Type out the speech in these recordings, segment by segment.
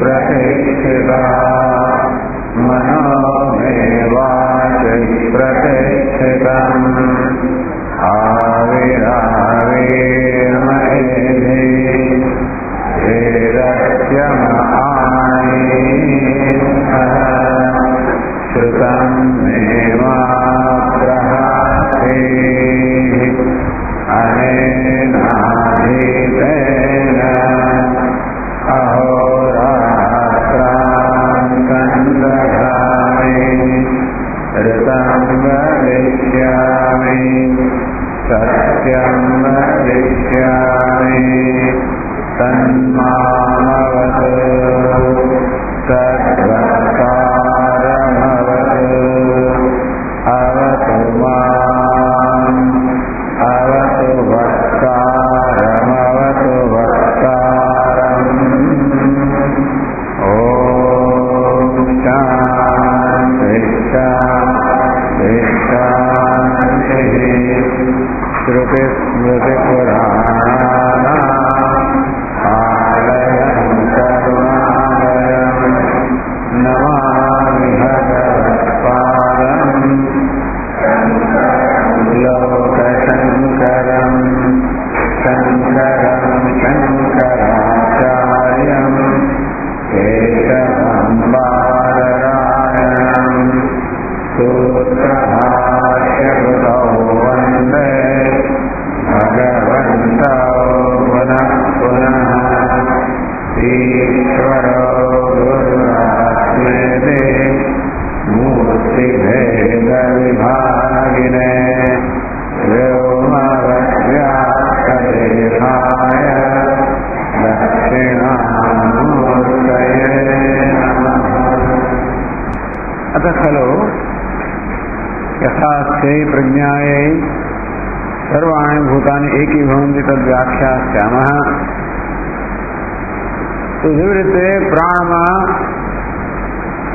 प्रतिष्ठिता मनो मे वाचि प्रतिष्ठितम् आविराविर्मयेधि वेदस्यमहानीतः श्रुतं मे मा प्रहासेः अनेनाधीतेन अहोरात्रान् सन्दधामि ऋतं वदिष्यामि सत्यं वदिष्यामि तन्मामवतु तद्वक्तारमवतु अवतु माम् अवतु वक्तारमवतु वक्तारम् ॐ शान्ति शान्ति शान्तिः श्रुतिस्मृतिपुराणानाम् आलयं करुणालयं नमामि भगवत्पादम् लोकशङ्करं शङ्करं शङ्कराचार्यं केशवं बादरायणं सूत्रभाष्यकृतौ वन्दे भगवन्तौ पुनः पुनः ईश्वरो गुरुरात्मेति मूर्तिभेदविभागिने व्योमवद्व्याप्तदेहाय दक्षिणामूर्तये नमः। अतः खलु यथास्यै प्रज्ञायै सर्वाणि भूतानि एकीभवन्ति तद्व्याख्यास्यामः। तो विवृते प्राण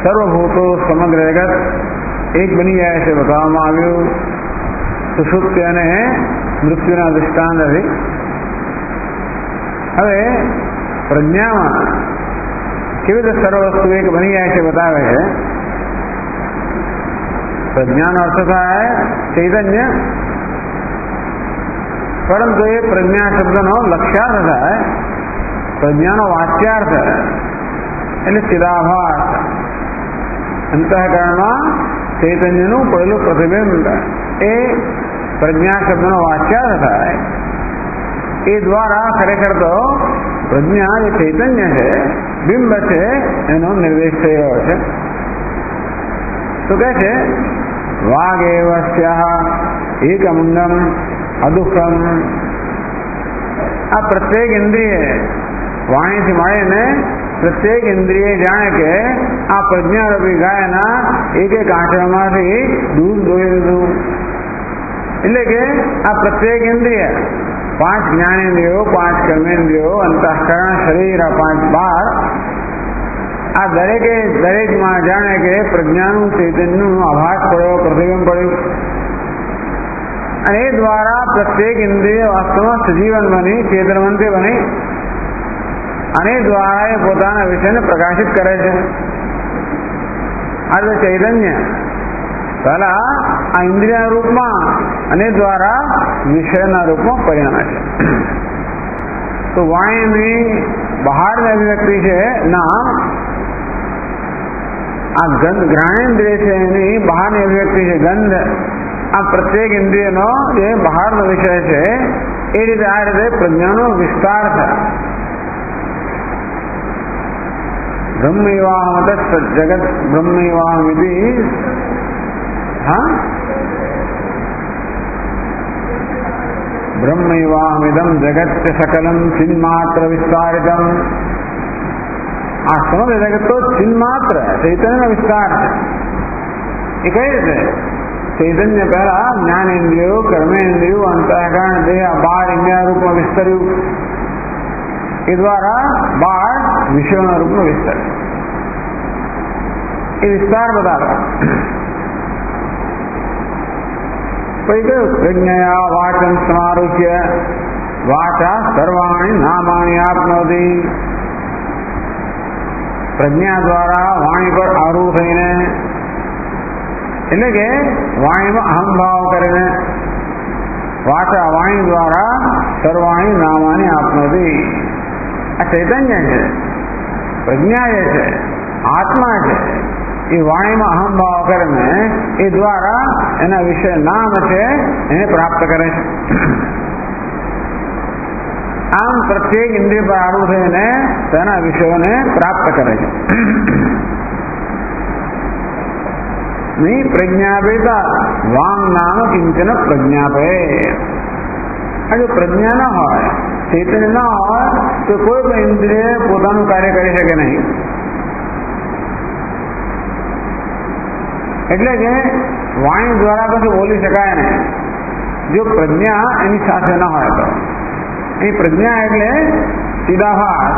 सर्वभूतो समग्र जगत एक बनी જાય છે બતાવવામાં આવ્યું। સુષુપ્તિ અને મૃત્યુના દૃષ્ટાંત હતી। હવે પ્રજ્ઞામાં કેવી રીતે સર્વ વસ્તુ એક બની જાય છે બતાવે છે। પ્રજ્ઞાનો અર્થ થાય ચૈતન્ય, પરંતુ એ પ્રજ્ઞા શબ્દનો લક્ષ્યાર્થ થાય। પ્રજ્ઞાનો વાચ્યાર્થ એટલે ચિદાભાસ, અંતઃકરણમાં ચૈતન્યનું પડેલું પ્રતિબિંબ એ પ્રજ્ઞા શબ્દનો વાચ્યાર્થ થાય। એ દ્વારા ખરેખર તો પ્રજ્ઞા જે ચૈતન્ય છે, બિંબ છે, એનો નિર્દેશ થઈ રહ્યો છે। તો કહે છે વાગેવ સ્યાહ એકમંગમ અદુઃખમ। આ પ્રત્યેક ઇન્દ્રિય વાણીથી માંડીને પ્રત્યેક ઇન્દ્રિય જાણે કે આ પ્રજ્ઞારૂપી ગાયના એક એક આંચળમાંથી દૂધ દોઈ દીધું। એટલે કે આ પ્રત્યેક ઇન્દ્રિય, 5 જ્ઞાનેન્દ્રિયો, 5 કર્મેન્દ્રિયો, અંતઃકરણ, શરીર, આ 5 બાર, આ દરેકે દરેકમાં જાણે કે પ્રજ્ઞાનું ચૈતન્યનું આભાસ પડ્યો, પ્રતિબિંબ પડ્યું। અને એ દ્વારા પ્રત્યેક ઇન્દ્રિય વાસ્તવમાં સજીવન બની, ચેતનવંતી બની અને દ્વારા એ પોતાના વિષયને પ્રકાશિત કરે છે। આ ચૈતન્ય પહેલા આ ઇન્દ્રિયના રૂપમાં અને દ્વારા વિષયના રૂપમાં પરિણમે છે। તો વાણીની બહારની અભિવ્યક્તિ છે નામ, આ ગંધ ઘ્રાણેન્દ્રિય છે એની બહારની અભિવ્યક્તિ છે ગંધ। આ પ્રત્યેક ઇન્દ્રિયનો જે બહારનો વિષય છે એ રીતે આ રીતે પ્રજ્ઞાનો વિસ્તાર થાય। બ્રહ્મૈવાહમ જગત બ્રહ્મૈવાહમિતિ, હા, બ્રહ્મૈવાહમિદમ જગત સકલમ ચિન્માત્ર વિસ્તારિતમ। આ સમગ્ર જગત તો ચિન્માત્ર ચૈતન્યનો વિસ્તાર છે। એ કઈ રીતે? ચૈતન્ય પહેલા જ્ઞાનેન્દ્રિયો, કર્મેન્દ્રિયો, અંતઃકરણ, દેહ, 12 ઇન્દ્રિય રૂપમાં વિસ્તર્યું। એ દ્વારા 12 વિષયોના રૂપમાં વિસ્તાર, એ વિસ્તાર બતાવે। પછી કહ્યું પ્રજ્ઞયા વાચન સમારુહ્ય વાચા સર્વાણી નામાણી આપનોતિ। પ્રજ્ઞા દ્વારા વાણી પર આરૂઢ થઈને, એટલે કે વાણીમાં અહંભાવ કરીને, વાચા વાણી દ્વારા સર્વાણી નામાની આપનોતી. આ ચૈતન્ય છે, પ્રજ્ઞા જે છે, આત્મા છે, એ વાણીમાં અહંભાવ કરીને એ દ્વારા એના વિશે નામ છે એને પ્રાપ્ત કરે છે. આમ પ્રત્યેક ઇન્દ્રિય પર આરૂઢ થઈને તેના વિષયોને પ્રાપ્ત કરે છે. નહીં પ્રજ્ઞાપેતા વાંગ નામ કિંચન પ્રજ્ઞાપે. આ જો પ્રજ્ઞા ના હોય, ચૈતન્ય ના હોય તો કોઈ પણ ઇન્દ્રિય પોતાનું કાર્ય કરી શકે નહીં. એટલે કે વાણી દ્વારા કશું બોલી શકાય નહીં જો પ્રજ્ઞા એની સાથે ન હોય તો. એ પ્રજ્ઞા એટલે સીધાભાસ,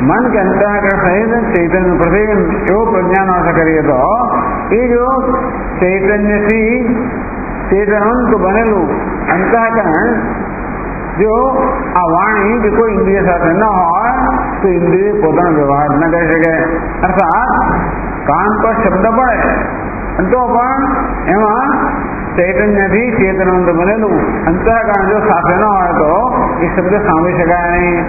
મન કે અંતઃકરણ સહિત ચૈતન્ય પ્રતિબિંબ એવો પ્રજ્ઞાનો અર્થ કરીએ તો એ જો ચૈતન્યથી ચેતનવંત બનેલું અંતઃકરણ જો આ વાણી કે કોઈ ઇન્દ્રિય સાથે ન હોય તો ઇન્દ્રિય પોતાનો વ્યવહાર ન કરી શકે. અર્થાત કાન પર શબ્દ પડે તો પણ એમાં ચૈતન્યથી ચેતનવંત બનેલું અંતઃકરણ જો સાથે ન હોય તો એ શબ્દ સાંભળી શકાય નહીં.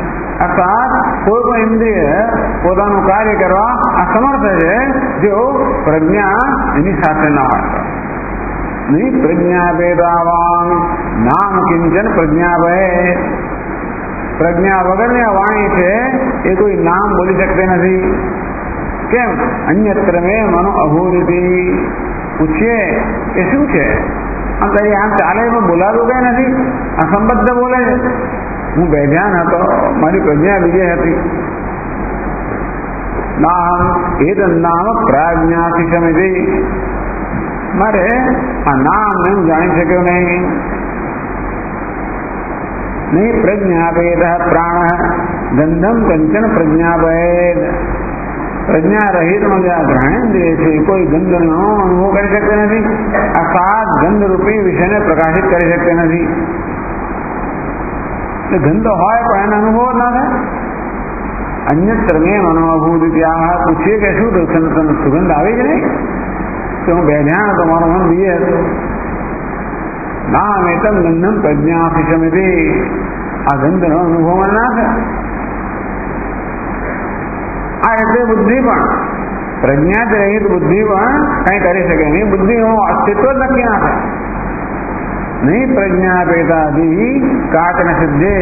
અર્થાત કોઈ પણ ઇન્દ્રિય પોતાનું કાર્ય કરવા અસમર્થ છે જો પ્રજ્ઞા એની સાથે ન હોય તો. નહીં પ્રજ્ઞા ભેદાવાંગ નામ કિંચન પ્રજ્ઞા ભય. પ્રજ્ઞા વગરની આ વાણી છે એ કોઈ નામ બોલી શકતી નથી. કેમ? અન્યત્ર મેં મનો અભૂરિતિ. પૂછીએ એ શું છે? આમ કઈ આમ ચાલે એમાં બોલાતું કઈ નથી, અસંબદ્ધ બોલે છે. હું બેધ્યાન હતો, મારી પ્રજ્ઞા બીજે હતી. નામ એ નામ પ્રાજ્ઞાથી સમિતિ. મારે આ નામ હું જાણી શક્યો નહીં. નહીં પ્રજ્ઞાભેદ પ્રાણ ગંધમ કંચન પ્રજ્ઞાભેદ. પ્રજ્ઞા રહિતનો જે આ ગ્રહણેન્દ્રિય છે કોઈ ગંધનો અનુભવ કરી શકતો નથી. આ 7 ગંધરૂપી વિષયને પ્રકાશિત કરી શકते નથી. ગંધ હોય પણ એનો અનુભવ ના થાય. અન્યત્ર મેં મનોભૂત ત્યાં પૂછીએ કે શું સુગંધ આવી જ નહીં તો હું બેધ્યાન હતો, મારું મન બીજે હતું. ના મેતમ ગંધમ પ્રજ્ઞા સમિતિ. આ ગંધનો અનુભવ ના થાય. આ એટલે બુદ્ધિ પણ પ્રજ્ઞા જ રહિત બુદ્ધિ પણ કઈ કરી શકે નહીં. બુદ્ધિનું અસ્તિત્વ જ નક્કી ના થાય. નહીં પ્રજ્ઞા પેતાથી કાચન સિદ્ધે.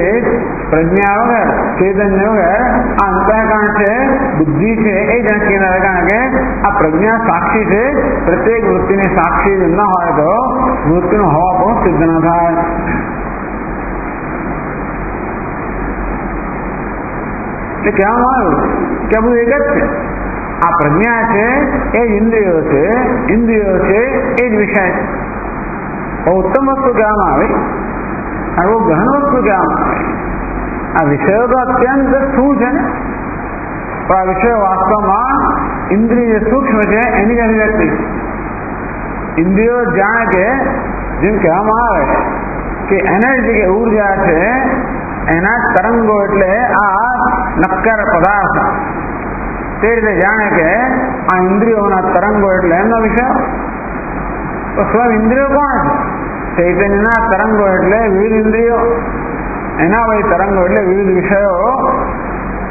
પ્રજ્ઞા વગર ચેતન્ય વગર આ અંતઃકરણ છે, બુદ્ધિ છે એ જ નક્કી ના. કારણ કે આ પ્રજ્ઞા સાક્ષી છે. પ્રત્યેક વૃત્તિની સાક્ષી ન હોય તો વૃત્તિનું હોવા પણ સિદ્ધ ન થાય. એટલે કહેવામાં આવ્યું કે બધું એક જ છે. આ પ્રજ્ઞા છે એ જ ઇન્દ્રિયો છે, ઇન્દ્રિયો છે એ જ વિષય છે. ઉત્તમ વસ્તુ કહેવામાં આવે અને બહુ ગહન વસ્તુ કહેવામાં આવે. આ વિષયો તો અત્યંત સ્થૂળ છે ને, પણ આ વિષયો વાસ્તવમાં ઇન્દ્રિય સૂક્ષ્મ છે એની જ અભિવ્યક્તિ. ઇન્દ્રિયો જાણે કે જેમ કહેવામાં આવે કે એનર્જી કે ઉર્જા છે એના તરંગો એટલે આ નક્કર પદાર્થ. તે રીતે જાણે કે આ ઇન્દ્રિયોના તરંગો એટલે એમનો વિષય. તો સ્વયં ઇન્દ્રિયો કોણ છે? ચૈતન્યના તરંગો એટલે વિવિધ ઇન્દ્રિયો, એના વય તરંગો એટલે વિવિધ વિષયો.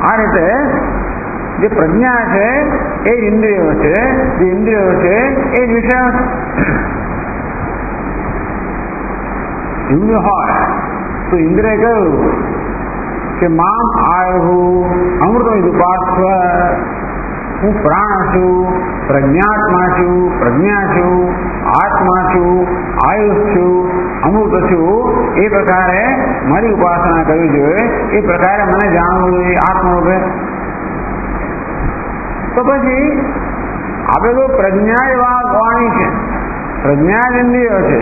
આ રીતે જે પ્રજ્ઞા છે એ જ ઇન્દ્રિયો છે, જે ઇન્દ્રિયો છે એ જ વિષયો છે. એવું હોય તો ઇન્દ્રિય કહ્યું કે મામ આયુ અમૃત ઉપાસ્વ. હું પ્રાણ છું, પ્રજ્ઞાત્મા છું, પ્રજ્ઞા છું, આત્મા છું, આયુષ છું, અમૃત છું. એ પ્રકારે મારી ઉપાસના કરવી જોઈએ. એ પ્રકારે મને જાણવું જોઈએ આત્મરૂપે. તો પછી આપણે તો પ્રજ્ઞા એવા વાણી છે, પ્રજ્ઞા જ ઇન્દ્રિયો છે,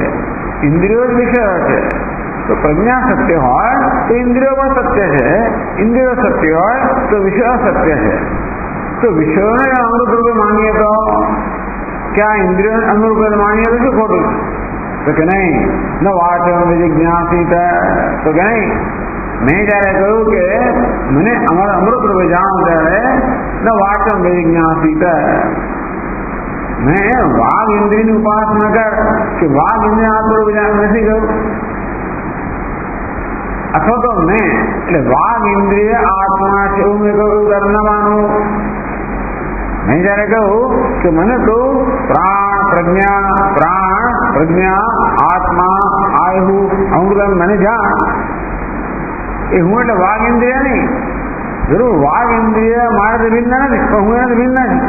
ઇન્દ્રિયો જ વિષયો છે. તો પ્રજ્ઞા સત્ય હોય તો ઇન્દ્રિયો પણ સત્ય છે, ઇન્દ્રિયો સત્ય હોય તો વિષયો સત્ય છે. તો વિષયોને અમૃત રૂપે માનીએ તો ક્યાં ઇન્દ્રિયો અમૃત રૂપે માનીએ તો શું ખોટું? તો કે નહીં. ન વાચન જિજ્ઞાસિત. તો કે નહીં મેં જયારે કહ્યું કે મને અમારા અમૃત રૂપે જાણો ત્યારે ન વાચમ વિજ્ઞાસિત, મેં વાઘ ઇન્દ્રિયની ઉપાસના કર કે વાઘ ઇન્દ્રિય આત્મરૂપે જાણ નથી કહ્યું, અથવા તો મેં એટલે વાઘ ઇન્દ્રિય આત્મા છે એવું મેં કહ્યું ત્યારે ન માનવું. મેં જયારે કહ્યું કે મને તો પ્રાણ પ્રજ્ઞા આત્મા આયુ અમૃત મને જાણ, એ હું એટલે વાઘ ઇન્દ્રિય નહીં. જરૂર વાઘ ઇન્દ્રિય મારાથી ભિન્ન નથી, પણ હું એનાથી ભિન્ન નથી.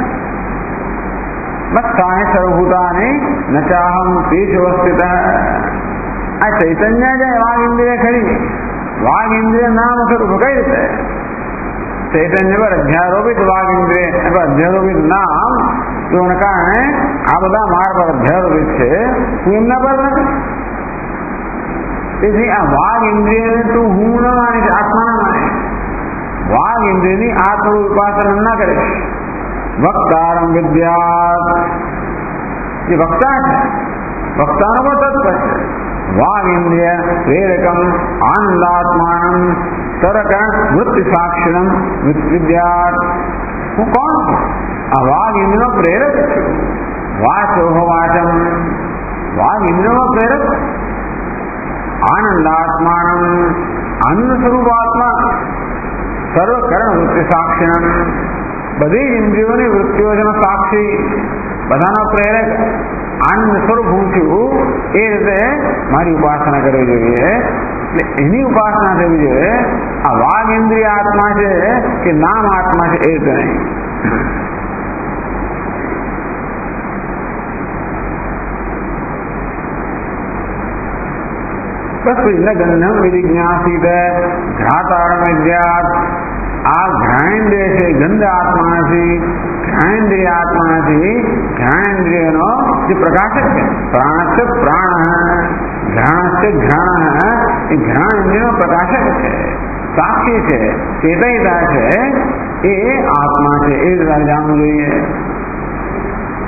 મત્તાય સર્વભૂતાની ન ચાહમ તેષુ અવસ્થિત. આ ચૈતન્ય છે વાઘ ઇન્દ્રિય ખરી. વાઘ ઇન્દ્રિય નામ સ્વરૂપ કઈ રીતે? ચૈતન્ય પર અધ્યારોપિત વાઘ ઇન્દ્રિય અધ્યારોપિત નામ, જોને કારણે આ બધા મારા પર અધ્યારોપિત છે, હું એમના પર નથી. તેથી આ વાઘ ઇન્દ્રિયને તું હું ન માનીશ, આત્મા ન માનીશ. વાઘ ઇન્દ્રિયની આત્મ ઉપાસના ના કરીશ. વક્તારમ વિદ્યાત, જે વક્તા છે વક્તાનો પણ તત્વ છે. વાઘ ઇન્દ્રિય પ્રેરકમ આનંદાત્માનમ તરકણ વૃત્તિ સાક્ષિણમ વિદ્યાત. હું કોણ છું? આ વાઘ ઇન્દ્રિયનો પ્રેરક છું. વાચો વાચમ, વાઘ ઇન્દ્રિયનો પ્રેરક. આનંદાત્માનમ, આનંદ સ્વરૂપ આત્મા. સર્વકરણ વૃત્તિ સાક્ષિણમ, બધી ઇન્દ્રિયોની વૃત્તિઓ જેનો સાક્ષી, બધાનો પ્રેરક આનંદ સ્વરૂપ હું છું. એ રીતે મારી ઉપાસના કરવી જોઈએ. એટલે એની ઉપાસના થવી જોઈએ. આ વાઘ ઇન્દ્રિય આત્મા છે કે નામ આત્મા છે એ રીતે નહીં. ગંધમ વિજ્ઞાસિત ઘ્રાતારમ વિદ્યાત. આ ઘ્રાણેન્દ્રિય છે ગંધ આત્મા નથી. ઘ્રાણેન્દ્રિય આત્મા નથી. ઘ્રાણેન્દ્રિયનો જે પ્રકાશક છે, પ્રાણસ્ય પ્રાણ, ઘ્રાણસ્ય ઘ્રાણ, એ ઘ્રાણેન્દ્રિયનો પ્રકાશક છે, સાક્ષી છે, ચેતયતા છે, એ આત્મા છે. એ જ જાણવું જોઈએ.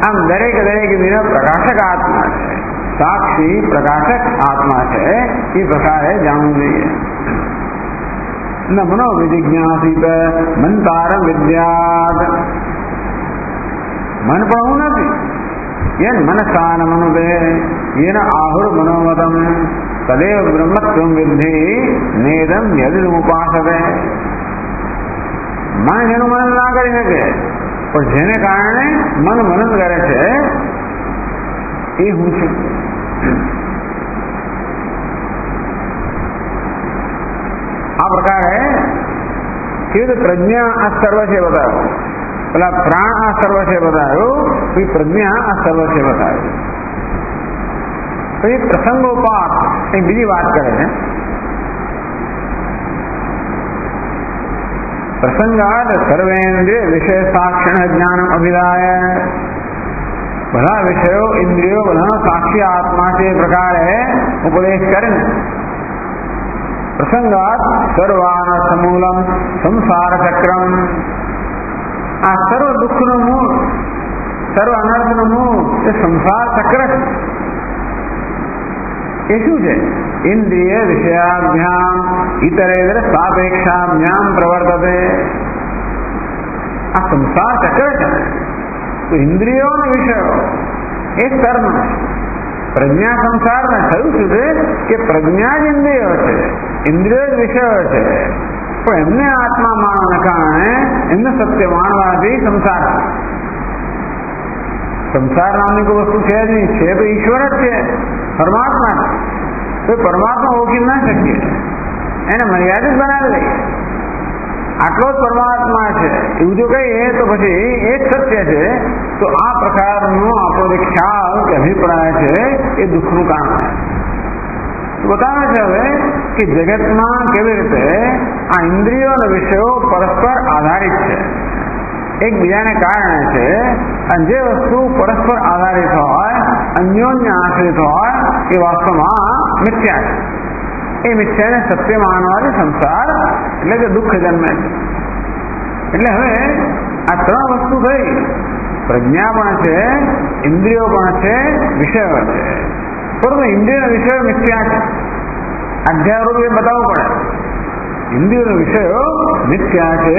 આમ દરેક ઇન્દ્રિયનો પ્રકાશક આત્મા છે, સાક્ષી પ્રકાશક આત્મા છે, એ પ્રકારે જાણવું જોઈએ. ન મનો વિજિજ્ઞાસિત મંતારમ વિદ્યાત. મન પણ હું નથી. યન મનસાન મનુદે યેન આહુર મનોમતમ તદેવ બ્રહ્મત્વમ વિદ્ધિ નેદમ યદિદુપાસતે. મન જેનું મનન ના કરી શકે, પણ જેને કારણે મન મનન કરે છે એ હું છું. આ પ્રકારે કેવી પ્રજ્ઞા આ સર્વ છે બતાવ્યો, પેલા પ્રાણ આ સર્વ છે બતાવ્યો, પછી પ્રજ્ઞા આ સર્વ છે બતાવ્યો. પછી પ્રસંગોપાત એ બીજી વાત કરે છે. પ્રસંગાદ સર્વેન્દ્રિય વિષય સાક્ષિણ જ્ઞાન અભિધાય. બધા વિષયો ઇન્દ્રિયો બધાનો સાક્ષી આત્મા છે એ પ્રકારે ઉપદેશ કરે ને. પ્રસંગાત સર્વાન સમૂલમ સંસાર ચક્રમ. આ સર્વ દુઃખનું મૂળ, સર્વ અનર્થનું મૂળ એ સંસાર ચક્ર છે. એ શું છે? ઇન્દ્રિય વિષયાભ્યામ ઇતરેતર સાપેક્ષાભ્યામ પ્રવર્તતે. આ સંસાર ચક્ર છે. તો ઇન્દ્રિયો અને વિષયો એ સર્વ પ્રજ્ઞા સંસારને થયું શું છે કે પ્રજ્ઞા જ ઇન્દ્રિયો છે, ઇન્દ્રિયો જ વિષયો છે, પણ એમને આત્મા માનવાના કારણે એમને સત્ય માનવાથી સંસાર નામની કોઈ વસ્તુ છે જ નહીં. છે તો ઈશ્વર જ છે, પરમાત્મા છે. તો પરમાત્મા ઓળખી ના શકીએ, એને મર્યાદિત બનાવી દઈએ. આટલો જ પરમાત્મા છે એવું જો કહીએ તો પછી એ જ સત્ય છે. તો આ પ્રકારનો આપણો જે ખ્યાલ કે અભિપ્રાય છે એ દુઃખનું કારણ છે. બતાવે છે હવે કે જગતમાં કેવી રીતે આ ઇન્દ્રિયો અને વિષયો પરસ્પર આધારિત છે, એકબીજાને કારણે છે. અને જે વસ્તુ પરસ્પર આધારિત હોય, અન્યોન્ય આશ્રિત હોય, એ વાસ્તવમાં મિથ્યા છે. એ મિથ્યાને સત્ય માનવાથી સંસાર એટલે કે દુઃખ જન્મે છે. એટલે હવે આ ત્રણ વસ્તુ થઈ, પ્રજ્ઞા પણ છે, ઇન્દ્રિયો પણ છે, વિષયો છે. પરંતુ ઇન્દ્રિય વિષયો મિથ્યા છે. અધ્યાયરૂપે બતાવવું પડે. ઇન્દ્રિયોનો વિષયો મિથ્યા છે,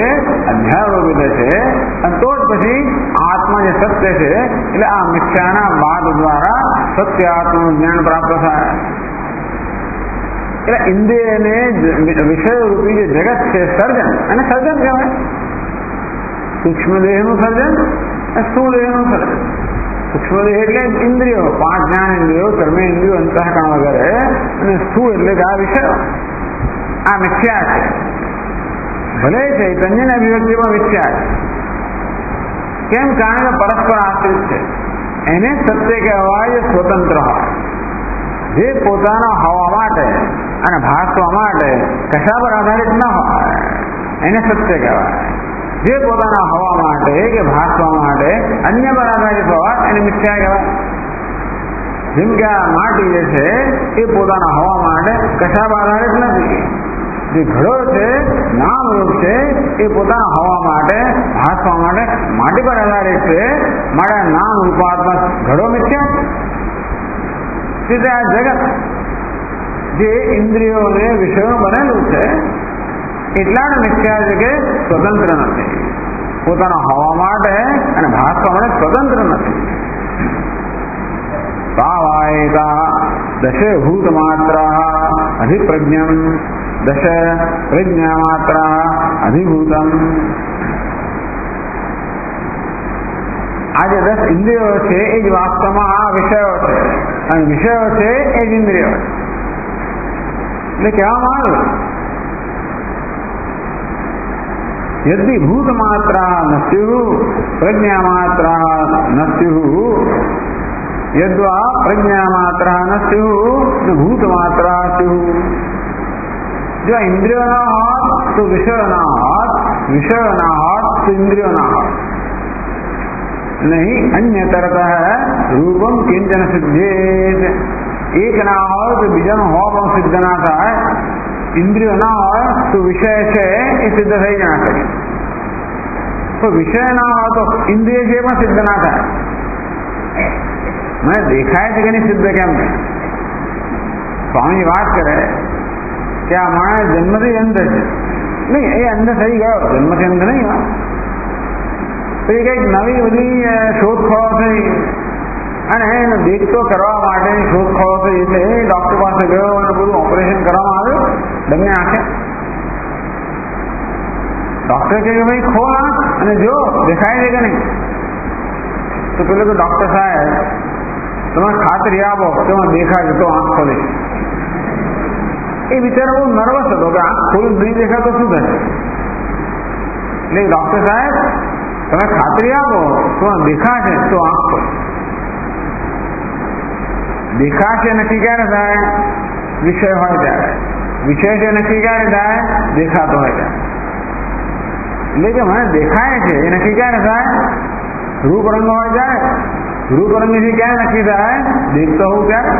અધ્યારોપિત છે, અને તો જ પછી આત્મા જે સત્ય છે એટલે આ મિથ્યાના બાદ દ્વારા સત્ય આત્માનું જ્ઞાન પ્રાપ્ત થાય. એટલે ઇન્દ્રિયને વિષયો રૂપી જે જગત છે સર્જન, અને સર્જન કહેવાય. સૂક્ષ્મ દેહનું સર્જન, સ્થૂળ દેહનું સર્જન. સૂક્ષ્મ દેહ એટલે ઇન્દ્રિયો, 5 જ્ઞાન ઇન્દ્રિયો, કર્મેન્દ્રિયો, અંતઃકરણ વગેરે, અને સ્થૂળ એટલે કે આ વિષયો. આ મિથ્યા છે. ભલે ચૈતન્યની અભિવ્યક્તિમાં મિથ્યા છે. કેમ? કારણ કે પરસ્પર આશ્રિત છે. એને સત્ય કહેવાય સ્વતંત્ર હોય, જે પોતાના હોવા માટે અને ભાસવા માટે કશા પર આધારિત ન હોય એને સત્ય કહેવાય. જે પોતાના હોવા માટે કે ભાસવા માટે અન્ય પર આધારિત હોય એને મિથ્યા કહેવાય. જેમ કે આ માટી જે છે એ પોતાના હોવા માટે કશા પર આધારિત નથી. જે ઘડો છે, નામરૂપ છે, એ પોતાના હોવા માટે ભાસવા માટે માટી પર આધારિત છે. માટે નામ રૂપાત્મક ઘડો મિથ્યા. સીધે આ જગત જે ઇન્દ્રિયોને વિષયો બનેલું છે એટલા જ મિથ્યા છે કે સ્વતંત્ર નથી. પોતાના હોવા માટે અને ભાસવા માટે સ્વતંત્ર નથી. તાવાયતા દશે ભૂત માત્ર અધિપ્રજ્ઞમ દશ પ્રજ્ઞા માત્ર અધિભૂતમ. આ જે 10 ઇન્દ્રિયો છે એ જ વાસ્તવમાં આ વિષયો છે, અને વિષયો છે એ જ ઇન્દ્રિયો. એટલે કહેવામાં આવ્યું યદિ ભૂત માત્ર નસ્યુ પ્રજ્ઞા માત્ર નસ્યુ યદ્વા પ્રજ્ઞા માત્ર નસ્યુ ભૂત માત્ર સ્યુ. જો ઇન્દ્રિયો ના હોત તો વિષયો ના હોત, વિષયો ના હોત તો ઇન્દ્રિયો ના હોત. નહીં અન્યતરત રૂપમ કિંચન સિદ્ધેત. એક ના હોય તો બીજાનું હોવાનું સિદ્ધ ના થાય. ઇન્દ્રિયો ના હોય તો વિષય છે એ સિદ્ધ થઈ જ ના શકે. તો વિષય ના હોય તો ઇન્દ્રિય છે પણ સિદ્ધ ના થાય. મને દેખાય છે કે નહીં સિદ્ધ કેમ નહીં? સ્વામી વાત કરે કે આ માણસ જન્મથી અંધ છે. નહીં, એ અંધ થઈ ગયો, જન્મથી અંધ નહીં. તો એ કંઈક નવી બધી શોધખોળો થઈ અને એને દેખતો કરવા માટેની શોધખોળો થઈ એટલે એ ડોક્ટર પાસે ગયો અને બધું ઓપરેશન કરવામાં આવ્યું બંને આંખે. ડોક્ટર કહે કે ભાઈ ખોલ અને જો દેખાય છે કે નહીં. તો પેલો કે ડોક્ટર સાહેબ તમે ખાતરી આપો કે દેખાય તો આંખ ખોલે. એ બિચારો બહુ નર્વસ હતો કે આંખ ખોલી નહીં દેખાય તો શું થશે. એટલે ડોક્ટર સાહેબ તમે ખાતરી આપો તો દેખાશે તો આંખ ખોલે. દેખાશે નક્કી ક્યારે થાય? વિષય હોય ત્યારે. વિષય છે નક્કી ક્યારે થાય? દેખાતો હોય ત્યારે. એટલે કે મને દેખાય છે એ નક્કી ક્યારે થાય? રૂપ રંગ હોય ત્યારે. રૂપ રંગથી ક્યારે નક્કી થાય? દેખતો હોઉં ત્યારે.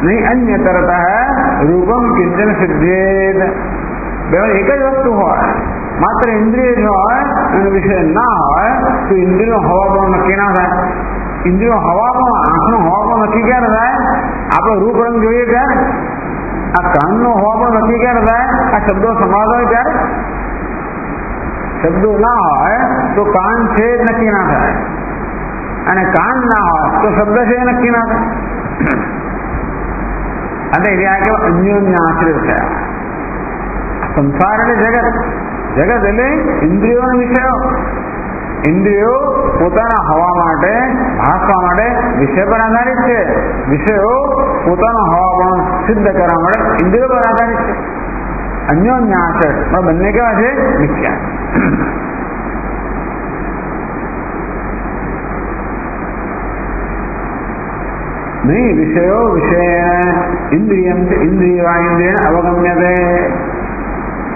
નહીં અન્ય તરત રૂપમ કિંચન સિદ્ધેત. બે એક જ વસ્તુ હોય, માત્ર ઇન્દ્રિય જ હોય અને વિષય ના હોય તો ઇન્દ્રિયનો હવાપણો નક્કી ના થાય. ઇન્દ્રિયો હવાપણો, આંખનો હવાપણો નક્કી ક્યારે થાય? આપણે રૂપ રંગ જોઈએ ત્યારે. આ કાનનો હવાપણો નક્કી ક્યારે થાય? આ શબ્દો સમાજ હોય ત્યારે. શબ્દો ના હોય તો કાન છે નક્કી ના થાય, અને કાન ના હોય તો શબ્દ છે નક્કી ના થાય. અને એ આ કેવા અન્યોન્ય આશ્રિત થયા. સંસાર એટલે જગત. જગત એટલે ઇન્દ્રિયોના વિષયો. ઇન્દ્રિયો પોતાના હવા માટે, ભાસવા માટે વિષય પર આધારિત છે. વિષયો પોતાનો હવાપણો સિદ્ધ કરવા માટે ઇન્દ્રિયો પર આધારિત છે. અન્યોન્ય આશ્રિત પણ બંને કેવા છે? મિથ્યા. નહીં વિષયો વિષય ઇન્દ્રિયમ ઇન્દ્રિય ઇન્દ્રિય અવગમ્યતે.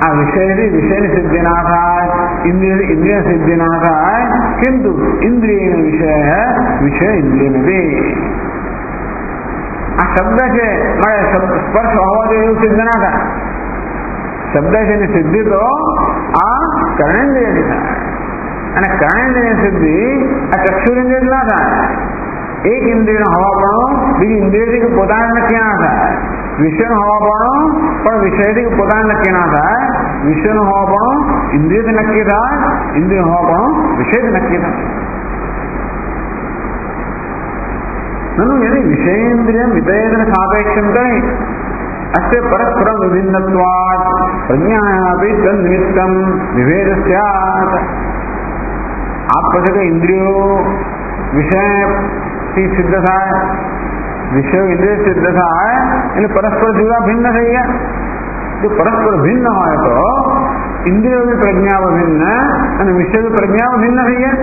આ વિષયથી વિષયની સિદ્ધિ ના થાય, ઇન્દ્રિયથી ઇન્દ્રિય સિદ્ધિ ના થાય. કિંતુ ઇન્દ્રિય વિષય વિષય ઇન્દ્રિય નથી. આ શબ્દ છે મારે સ્પર્શ હોવો જોઈએ એવું સિદ્ધ ના થાય. શબ્દ છે એની સિદ્ધિ તો આ કર્ણેન્દ્રિયથી થાય, અને કર્ણેન્દ્રિય સિદ્ધિ આ ચક્ષુરેન્દ્રિય ના થાય. એક ઇન્દ્રિયનો હવાપણો બીજી ઇન્દ્રિયથી પોતાને નક્કી ના થાય. વિષયનું હોવાપણું પણ વિષયથી પોતાને નક્કી ના થાય, વિષયનું હોવાપણું ઇન્દ્રિયથી નક્કી થાય, ઇન્દ્રિયનું હોવાપણું વિષયથી નક્કી થાય. નનુ યદિ વિષયેન્દ્રિયમ વિધેયન સાપેક્ષમ કહી અસ્ય પરસ્પરમ વિભિન્નત્વાत् પ્રજ્ઞાયાપી તન્નિમિત્તમ વિભેદ સ્યાत्. આપ કહો કે ઇન્દ્રિયો વિષયથી સિદ્ધ થાય, વિષયો ઇન્દ્રિય સિદ્ધ થાય એટલે પરસ્પર જુદા ભિન્ન થઈ ગયા. જો પરસ્પર ભિન્ન હોય તો ઇન્દ્રિયો બી પ્રજ્ઞા ભિન્ન અને વિષય બી પ્રજ્ઞા ભિન્ન થઈ ગયા.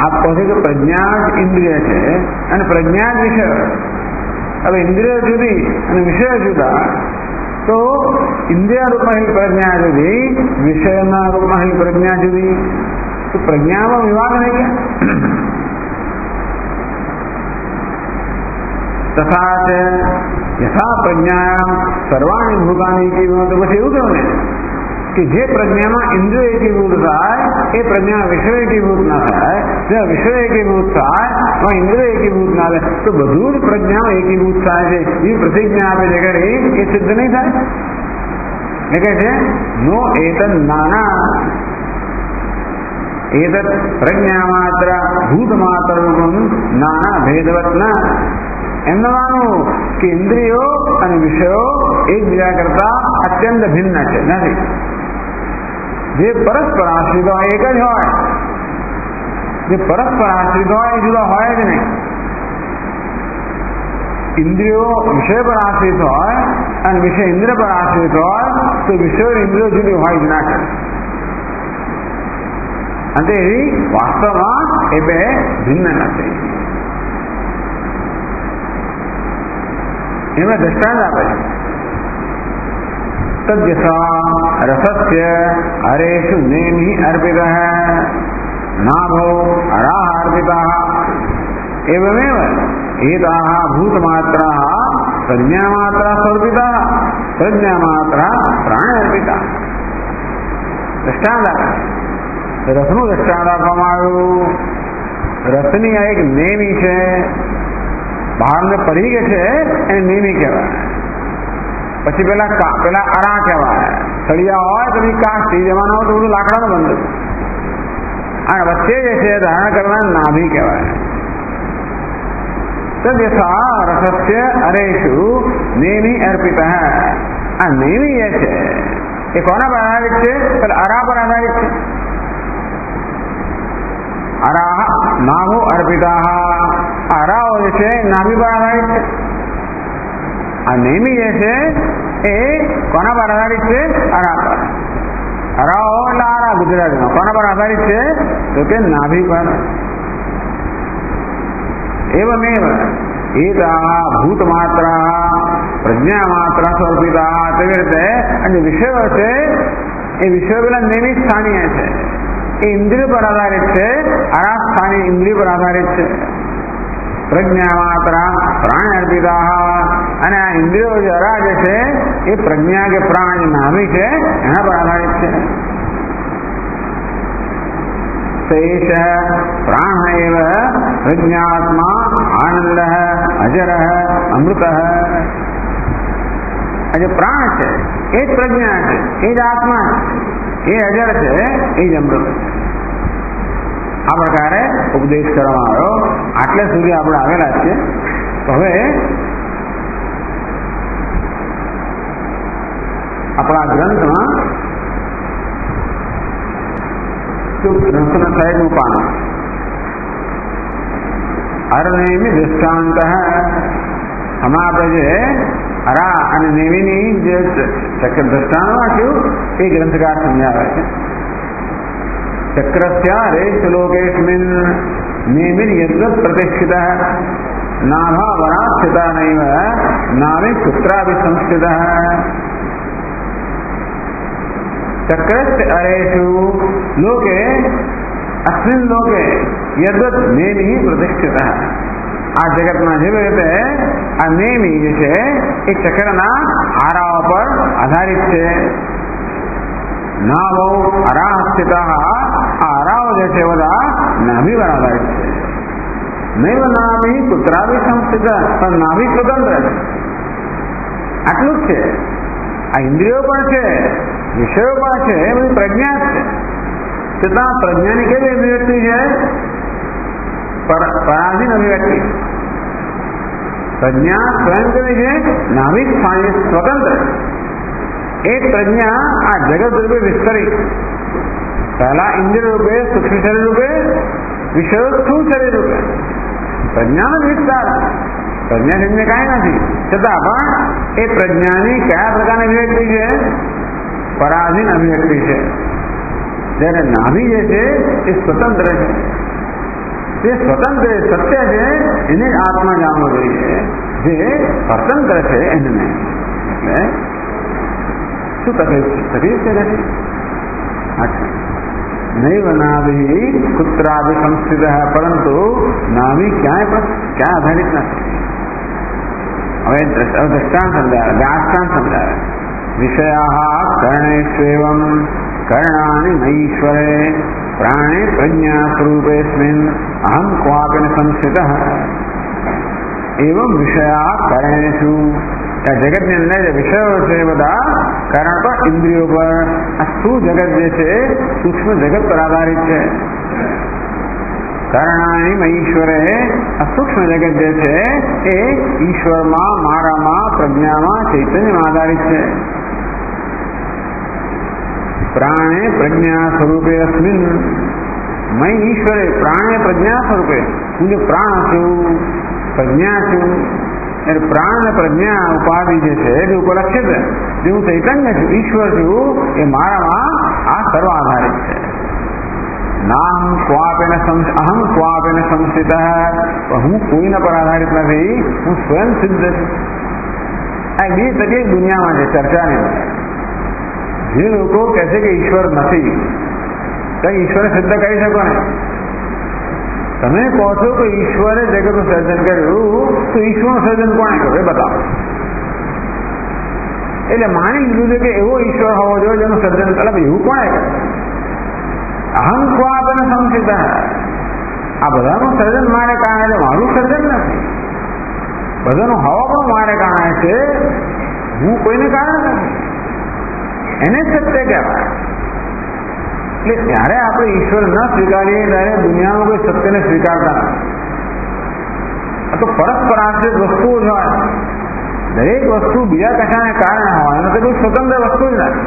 આપ કહો કે પ્રજ્ઞા જ ઇન્દ્રિય છે અને પ્રજ્ઞા જ વિષય. હવે ઇન્દ્રિય જુદી અને વિષય જુદા, તો ઇન્દ્રિય રૂપમાં પ્રજ્ઞા જુદી, વિષયના રૂપમાં પ્રજ્ઞા જુદી, તો પ્રજ્ઞામાં વિવાદ નહીં ગયા. તથા ચ યથા પ્રજ્ઞાયામ સર્વાણી ભૂતાની એકીભૂત. પછી એવું કહ્યું ને કે જે પ્રજ્ઞામાં ઇન્દ્રિય એકીભૂત થાય એ પ્રજ્ઞા વિષય એકીભૂત ના થાય, જે વિષય એકીભૂત થાય એમાં ઇન્દ્રિય એકીભૂત ના થાય, તો બધું જ પ્રજ્ઞા એકીભૂત થાય છે. એ પ્રતિજ્ઞા આપે છે ખરી, એ સિદ્ધ નહીં થાય. એ કહે છે નો એતદ નાના એતદ પ્રજ્ઞા માત્ર ભૂત માત્ર નાના ભેદવત ના. એમનું માનવું કે ઇન્દ્રિયો અને વિષયો એકબીજા કરતા અત્યંત ભિન્ન છે, નથી. જે પરસ્પર આશ્રિત હોય એક જ હોય, જે પરસ્પર આશ્રિત હોય એ જુદા હોય જ નહીં. ઇન્દ્રિયો વિષય પર આશ્રિત હોય અને વિષય ઇન્દ્રિય પર આશ્રિત હોય તો વિષયો ઇન્દ્રિયો જુદી હોય જ ના કરે. અને વાસ્તવમાં એ બે ભિન્ન નથી. એમાં દ્રષ્ટાંત આપે છે તદ્યથા રસસ્ય હરેષુ નેમિ અર્પિતઃ નાભો હરાઃ અર્પિતઃ એવમેવ એતાઃ ભૂતમાત્રાઃ પ્રજ્ઞામાત્રા સ્વર્પિતઃ પ્રજ્ઞામાત્રા પ્રાણ અર્પિતઃ. દ્રષ્ટાંત આપે, રસનું દ્રષ્ટાંત આપવામાં આવ્યું. રસની આ એક નેમી છે, બહારને પરી કે છે એને નેમી કહેવાય. પછી પેલા અરા કહેવાય. સળિયા હોય તો કાસ્ટી જવાનો હોય તો બધું લાકડાનું બંધ, અને વચ્ચે જે છે ધારણ કરનાર નાભી કહેવાય. તદ્યથા રસસ્ય અરેષુ નેમી અર્પિતઃ. આ નેમી જે છે એ કોના પર આધારિત છે? અરા પર આધારિત છે. અરાહ નાભો અર્પિતા. અરાઓ જે છે નાભી પર આધારિત છે. આ નેમી જે છે એ કોના પર આધારિત છે? અરા પર. અરાઓ એટલે આરા ગુજરાતીમાં કોના પર આધારિત છે? તો કે નાભી પર. એવમેવ એતા ભૂતમાત્રા પ્રજ્ઞામાત્રા સ્વર્પિતા. તેવી રીતે અને વિષયો છે એ વિષયો પેલા નેમી સ્થાનીય છે, એ ઇન્દ્રિય પર આધારિત છે. અરા સ્થાની ઇન્દ્રિય પર આધારિત છે. પ્રજ્ઞામાત્રા પ્રાણ અર્પિતા. અને આ ઇન્દ્રિયો જે અરા જે છે એ પ્રજ્ઞા કે પ્રાણ જે નાભી છે એના પર આધારિત છે. શેષ પ્રાણ એવ પ્રજ્ઞાત્મા આનંદ અજર અમૃત. આ જે પ્રાણ છે એ જ પ્રજ્ઞા છે, એ જ આત્મા છે, એ અજર છે, એ જ અમૃત. આ પ્રકારે ઉપદેશ કરવામાં આવ્યો. આટલે સુધી આપણે આવેલા છીએ. તો હવે આપણા ગ્રંથમાં ગ્રંથના સાહેબનું પાન અરનેમી દૃષ્ટાંત. આમાં આપણે જે અરા અને નેવીની જે દ્રષ્ટાંત વાંચ્યું એ ગ્રંથકાર સમજાવે છે. ચક્રસ્યા રેષ લોકેસ્મિન નેમિર યદ્વત પ્રતિષ્ઠિતઃ નાભા વરાસ્થિતા નૈવ નામે પુત્રાભિ સંસ્થિતઃ. ચક્રસ્ય અરેષુ લોકે અસ્મિન લોકે યદ્વત નેમિ પ્રતિષ્ઠિતઃ. આ જગતમાં જેવી રીતે આ નેમી જે છે એ ચક્રના આરાઓ પર આધારિત છે. નાભો અરા સ્થિતા. આ આરાઓ જે છે બધા નાભી પર આધારિત છે. નૈવ નાભી કુત્રાભી સંસ્થિત, પણ નાભી સ્વતંત્ર છે. આટલું જ છે. આ ઇન્દ્રિયો પણ છે, વિષયો પણ છે, એ બધી પ્રજ્ઞા જ છે. છતાં પ્રજ્ઞાની કેવી અભિવ્યક્તિ છે? પરાધીન અભિવ્યક્તિ. પ્રજ્ઞા સ્વયં કેવી છે? નાભી સ્વતંત્ર. એક પ્રજ્ઞા આ જગત રૂપે વિસ્તરી, પહેલા ઇન્દ્રિય રૂપે, સૂક્ષ્મ શરીર રૂપે, વિષયો સ્થૂળ શરીર રૂપે. પ્રજ્ઞાનો વિસ્તાર. પ્રજ્ઞા શરીરને કાંઈ નથી, છતાં પણ એ પ્રજ્ઞાની કયા પ્રકારની અભિવ્યક્તિ છે? પરાધીન અભિવ્યક્તિ છે. જ્યારે નાભી જે છે એ સ્વતંત્ર છે. જે સ્વતંત્ર સત્ય છે એને જ આત્મા જાણવો જોઈએ. જે સ્વતંત્ર છે એને નહીં. એટલે શું તકલીફ છે નથી? નૈવ નાભી કુત્રાભી સંસ્થિત, પરંતુ નાભી ક્યાંય આધારિત નથી. હવે દ્રષ્ટાંત સમજાવે, દાષ્ટાંત સમજાવે. વિષયા કર્ણેષ્વેવમ કર્ણાની મૈશ્વરે પ્રાણે પ્રજ્ઞા સ્વરૂપેસ્મિન અહમ ક્વાપી સંસ્થિત એવમ વિષયા કર્ણેષુ. આ જગતની અંદર જે વિષયો છે બધા કારણ પર, ઇન્દ્રિયો પર, આ સ્થૂળ જગત જે છે સૂક્ષ્મ જગત પર આધારિત છે. કર્ણાની ઈશ્વરે, આ સૂક્ષ્મ જગત જે છે એ ઈશ્વરમાં, મારામાં, પ્રજ્ઞામાં, ચૈતન્યમાં આધારિત છે. પ્રાણે પ્રજ્ઞા સ્વરૂપે અસ્મિન, મય ઈશ્વરે પ્રાણે પ્રજ્ઞા સ્વરૂપે. હું જે પ્રાણ છું, પ્રજ્ઞા છું, એટલે પ્રાણ અને પ્રજ્ઞા ઉપાધિ જે છે એ ઉપલક્ષિત જે હું ચૈતન્ય છું, ઈશ્વર છું, એ મારામાં આ સર્વ આધારિત છે. નામ અહમ ક્વાપેન સંસ્થિત, હું કોઈના પર આધારિત નથી, હું સ્વયં સિદ્ધ છું. આ બે તકલીફ દુનિયામાં છે ચર્ચાની. જે લોકો કહે છે કે ઈશ્વર નથી, કઈ ઈશ્વર સિદ્ધ કરી શકો ને? તમે કહો છો કે ઈશ્વરે જગતનું સર્જન કર્યું, તો ઈશ્વરનું સર્જન કોણે કર્યું એ બતાવો. એટલે માની લીધું છે કે એવો ઈશ્વર હોવો જોઈએ જેનું સર્જન, એટલે એવું કોણે કર્યું? અહમ ક્વાપેન સંસ્થિત, આ બધાનું સર્જન મારે કારણે, એટલે મારું સર્જન નથી. બધાનું હવા પણ મારે કારણે છે, હું કોઈને કારણે નથી. એને સત્ય કહેવાય. એટલે ત્યારે આપણે ઈશ્વર ન સ્વીકારીએ ત્યારે દુનિયામાં કોઈ સત્યને સ્વીકારતા નથી. આ તો પરસ્પર આશ્રિત વસ્તુઓ જ હોય. દરેક વસ્તુ બીજા કશાને કારણે હોય, એનો તો કોઈ સ્વતંત્ર વસ્તુ જ નથી.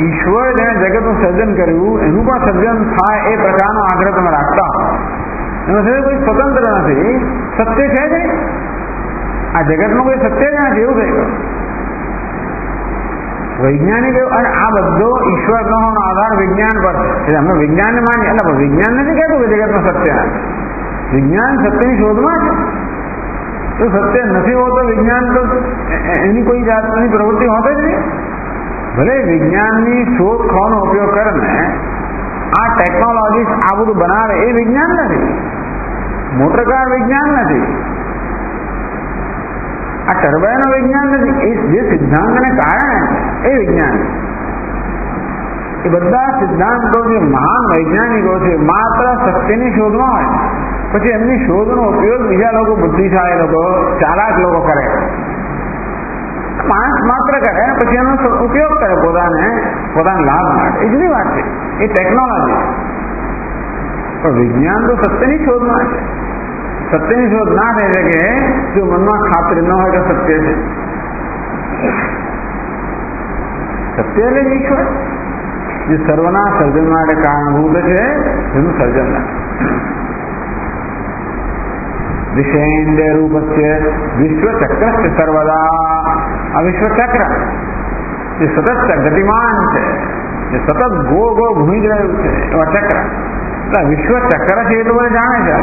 ઈશ્વર જેને જગતનું સર્જન કર્યું એનું પણ સર્જન થાય એ પ્રકારનો આગ્રહ તમે રાખતા હો, એમાં કોઈ સ્વતંત્ર નથી. સત્ય છે જ આ જગતમાં, કોઈ સત્ય જ નથી. એવું થઈ ગયું. વૈજ્ઞાનિક, અને આ બધો ઈશ્વરનો આધાર વિજ્ઞાન પર છે. અમે વિજ્ઞાનને માનીએ, એટલે વિજ્ઞાન નથી કહેતું કે જગતમાં સત્ય નથી. વિજ્ઞાન સત્યની શોધમાં છે. તો સત્ય નથી હોતો વિજ્ઞાન, તો એની કોઈ જાતની પ્રવૃત્તિ હોતી જ નહીં. ભલે વિજ્ઞાનની શોધખોળનો ઉપયોગ કરે ને, આ ટેકનોલોજી આ બધું બનાવે, એ વિજ્ઞાન નથી. મોટરકાર વિજ્ઞાન નથી. આ ટર્બાઇનો વિજ્ઞાન નથી. એ જે સિદ્ધાંતને કારણે એ વિજ્ઞાન. એ બધા સિદ્ધાંતો જે મહાન વૈજ્ઞાનિકો છે માત્ર સત્યની શોધમાં હોય, પછી એમની શોધનો ઉપયોગ બીજા લોકો, બુદ્ધિશાળી લોકો, ચાલાક લોકો કરે. માણસ માત્ર કરે, પછી એનો ઉપયોગ કરે પોતાના લાભ માટે. એ જુદી વાત છે, એ ટેકનોલોજી. પણ વિજ્ઞાન તો સત્યની શોધમાં છે. સત્યની શોધ ના થઈ શકે જો મનમાં ખાતરી ન હોય કે સત્ય છે. સત્ય એટલે ઈશ્વર જે સર્વના સર્જન માટે કારણભૂત છે, એનું સર્જન નથી. વિષયેન્દ્રિય રૂપસ્ય વિશ્વચક્ર સર્વદા. આ વિશ્વચક્ર જે સતત ગતિમાન છે, જે સતત ગોળ ગોળ ઘૂમી જ રહ્યું છે, એવા ચક્ર. વિશ્વચક્ર છે એ તો બધા જાણે છે.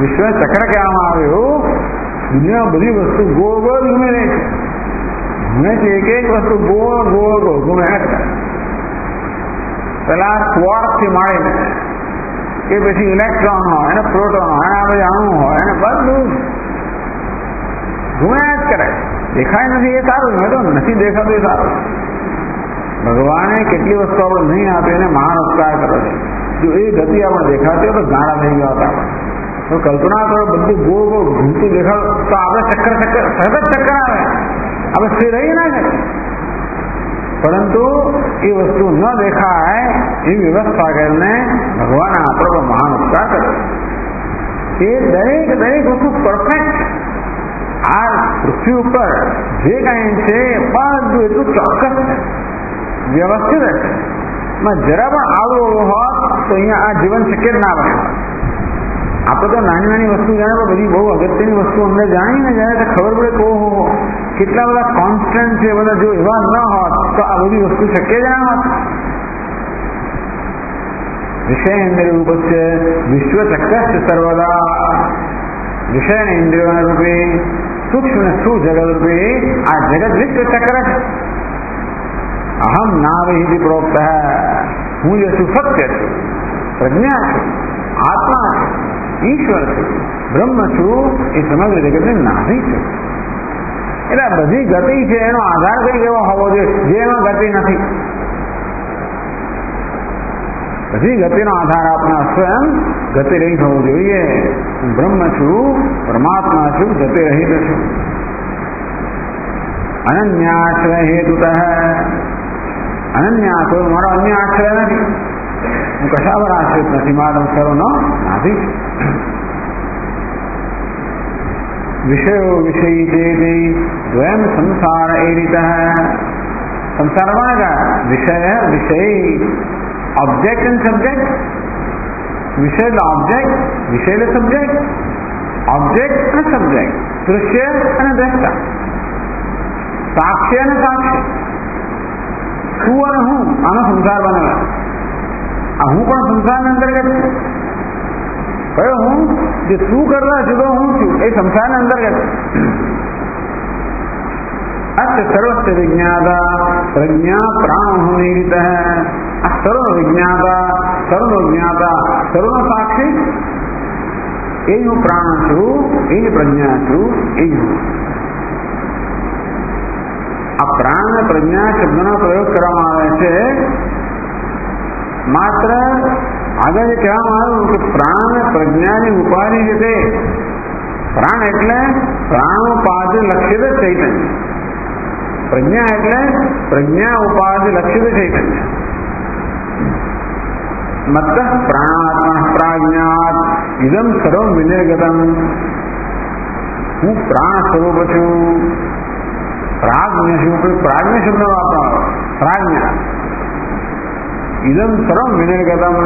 વિશ્વ ચક્ર કહેવામાં આવ્યું, દુનિયામાં બધી વસ્તુ ગોળ ગોળ ઘૂમી રહી છે. ઘૂમે છે, એક એક વસ્તુ ગોળ ગોળ ગોળ ઘૂમે. પેલા ક્વાર્ક થી માંડીને કે પછી ઇલેક્ટ્રોન હોય, એને પ્રોટોન હોય, એને આપણે અણુ હોય, એને બધું ઘૂમ્યા જ કરે. દેખાય નથી એ સારું, મેં તો નથી દેખાતું એ સારું. ભગવાને કેટલી વસ્તુ આપણે નહીં આપી, એને મહાન ઉપકાર કર્યો છે. જો એ ગતિ આપણે દેખાતી હોય તો ગાળા થઈ ગયા હતા. તો કલ્પના કરો બધું ગોળ ગોળ ઘૂમતું દેખાડ તો આપણે ચક્કર સતત ચક્કર આવે, આપણે સ્થિર રહી ના જાય. પરંતુ એ વસ્તુ ન દેખાય એ વ્યવસ્થા કરીને ભગવાન આપણો મહાન ઉપકાર કર્યો. એ દરેક વસ્તુ પરફેક્ટ. આ પૃથ્વી ઉપર જે કાંઈ છે બધું એટલું ચોક્કસ છે, વ્યવસ્થિત છે. જરા પણ આવું હોત તો અહીંયા આ જીવન શક્ય જ ના બને. આપણે તો નાની નાની વસ્તુ જાણે પણ બધી બહુ અગત્યની વસ્તુ અંદર જાણીને જાય તો ખબર પડે કે ઓહો કેટલા બધા કોન્સ્ટન્ટ છે બધા. જો એવા ન હોત તો આ બધી વસ્તુ શક્ય જ ના હોત. વિષયેન્દ્રિય રૂપસ્ય વિશ્વ ચક્રસ્ય સર્વદા. વિષય અને ઇન્દ્રિયોના રૂપે સૂક્ષ્મ ને સ્થૂળ જગત રૂપે આ જગત વિશ્વ ચક્ર છે. અહમ નાવિહિ પ્રોક્ત. હું જે છું સત્ય છું, પ્રજ્ઞા છું, આત્મા છું, ઈશ્વર છું, બ્રહ્મ છું, એ સમગ્ર જગતની નાભી છું. એટલે બધી ગતિ છે એનો આધાર કઈ એવો હોવો જોઈએ જે એમાં ગતિ નથી. બધી ગતિનો આધાર આપના સ્વયં ગતિ રહિત હોવું જોઈએ. હું બ્રહ્મ છું, પરમાત્મા છું, ગતિ રહિત છું. અનન્યાશ્રય હેતુતઃ. અનન્ય કોઈ મારો અન્ય આશ્રય નથી, હું કશા પર આશ્રિત નથી, મારા સર્વનો નાભી છું. વિષયો વિષયી ચેતિ દ્વયમ સંસાર એ રીતે. સંસાર બનેગા વિષય વિષયી, ऑब्जेक्ट एंड सब्जेक्ट. विषय એટલે ऑब्जेक्ट, विषय એટલે सब्जेक्ट, ऑब्जेक्ट અને सब्जेक्ट, दृश्य અને દ્રષ્ટા, સાક્ષી અને સાક્ષી, તું અને હું. આનો સંસાર બનેલા. આ હું પણ સંસારના અંતર્ગત છે. કયો હું? જે તું કરતા જુદો હું છું એ સંસારના અંતર્ગત. અસ્ય સર્વસ્ય વિજ્ઞાતા પ્રજ્ઞા પ્રાણો નિરીત. આ સર્વ વિજ્ઞાતા, સર્વનો જ્ઞાતા, સર્વનો સાક્ષી એ જ હું પ્રાણ છું, એ જ પ્રજ્ઞા છું, એ જ હું. આ પ્રાણ અને પ્રજ્ઞા શબ્દનો પ્રયોગ કરવામાં આવે છે માત્ર આગળ જે કહેવામાં આવ્યું કે પ્રાણ અને પ્રજ્ઞાની ઉપાધિ છે તે પ્રાણ એટલે પ્રાણોપાધિ લક્ષિત ચૈતન્ય, પ્રજ્ઞા એટલે પ્રજ્ઞા ઉપાધિ લક્ષિત ચૈતન્ય. મત્ત પ્રાણાત્મા પ્રાજ્ઞાત ઇદમ સર્વમ વિનિર્ગતમ. હું પ્રાણ સ્વરૂપ છું, પ્રાજ્ઞ છું. પ્રાજ્ઞ શબ્દ વાપરવાનો, પ્રાજ્ઞા. ઇદમ સર્વમ વિનિર્ગતમ.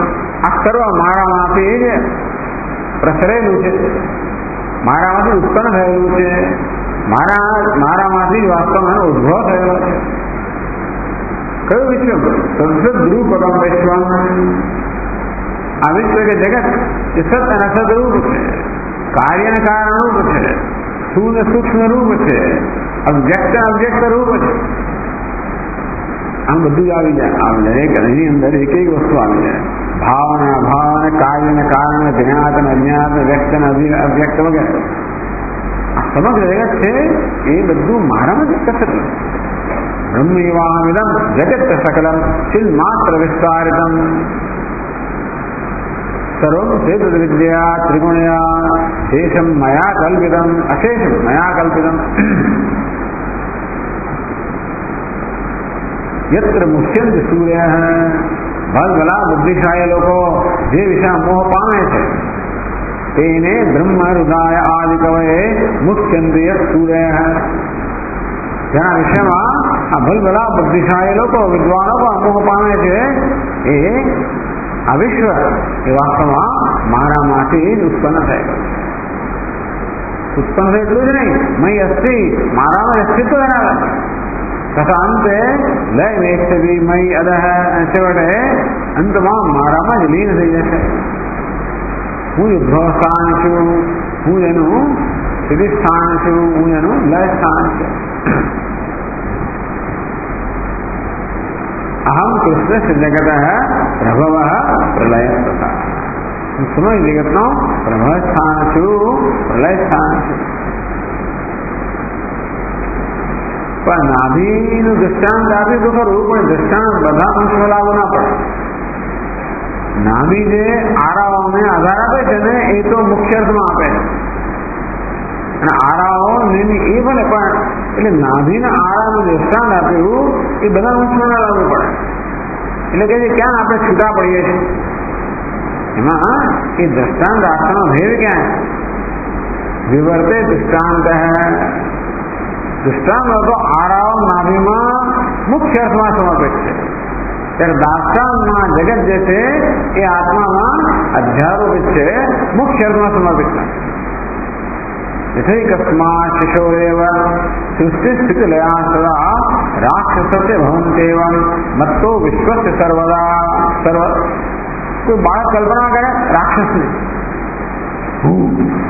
આ સર્વ મારામાંથી જ પ્રસરેલું છે, મારામાંથી ઉત્પન્ન થયેલું છે, મારામાંથી જ વાસ્તવમાં ઉદ્ભવ થયેલો છે. કયું વિશ્વ? સદરૂપકમ વિશ્વમ. આ વિશ્વ કે જગત એ સત અને અસત રૂપ છે, કાર્ય અને કારણ રૂપ છે, સ્થૂળ સૂક્ષ્મ રૂપ છે, અવ્યક્ત અવ્યક્ત રૂપ છે. આમ બધું જ આવી જાય. એની અંદર એક વસ્તુ આવી જાય. ભાવના અભાવ અને કાર્ય અને કારણ, જ્ઞાત અને અજ્ઞાત, વ્યક્ત અને અવ્યક્ત વગેરે આ સમગ્ર જગત છે એ બધું મારામાં જ કસર. બ્રહ્મૈવાહમિદં જગત સકલમ ચિન્માત્ર વિસ્તારિતમ. સર્વમ ચેતદ વિદ્યા ત્રિગુણયા શેષમ મયા કલ્પિતમ અશેષમ મયા કલ્પિતમ. યત્ર મુખ્યંત સૂર્ય. ભલભલા બુદ્ધિશાળી લોકો જે વિષય મોહ પામે છે તેને બ્રહ્મ હૃદય આદિ કવયે મુખ્યંત સૂર્ય. જેના વિષયમાં આ ભલભલા બુદ્ધિશાળી લોકો વિદ્વાનો પણ મોહ પામે છે એ આ વિશ્વ એ વાસ્તવમાં મારામાંથી જ ઉત્પન્ન થયેલું. ઉત્પન્ન થાય એટલું જ નહીં, મય અસ્થિ, મારામાં અસ્તિત્વ ધરાવે. તથા અંતે લય વેક્ષવી મય અદહ. છેવટે અંતમાં મારામાં જ લીન થઈ જશે. હું ઉદ્ભવ સ્થાન છું, હું એનું સ્થિતિ સ્થાન છું, હું એનું લય સ્થાન છું. અહમ કૃષ્ણ જગત પ્રભવ પ્રલય તથા. હું સમય જગતનો પ્રભવ સ્થાન છું, પ્રલય સ્થાન છું. પણ નાભીનું દૃષ્ટાંત આપ્યું તો ખરું, પણ દૃષ્ટાંત બધા અંશમાં લાગુ ના પડે. નાભી જે આરાઓને આધાર આપે છે ને એ તો મુખ્ય અર્થમાં આપે છે, અને આરાઓ એ ભલે પણ એટલે નાભીના આરાનું દ્રષ્ટાંત આપ્યું એ બધા મુખ્યમાં લાવવું પડે. એટલે કે ક્યાં આપણે છૂટા પડીએ છીએ એમાં એ દ્રષ્ટાંત આપવાનો ભેદ ક્યાં? વિવર્તે દૃષ્ટાંત. દૃષ્ટાંત તો આરાઓ નાભીમાં મુખ્ય અર્થમાં સમર્પિત છે, ત્યારે દાષ્ટાંતમાં જગત જે છે એ આત્મામાં અધ્યારોપિત છે, મુખ્ય અર્થમાં સમર્પિત નથી. यथैकस्मात् शिशोरेव सृष्टिस्थितिलया सदा राक्षसस्य भवन्त्येव मत्तो विश्वस्य सर्वदा. कोई बाळक कल्पना करे राक्षसની,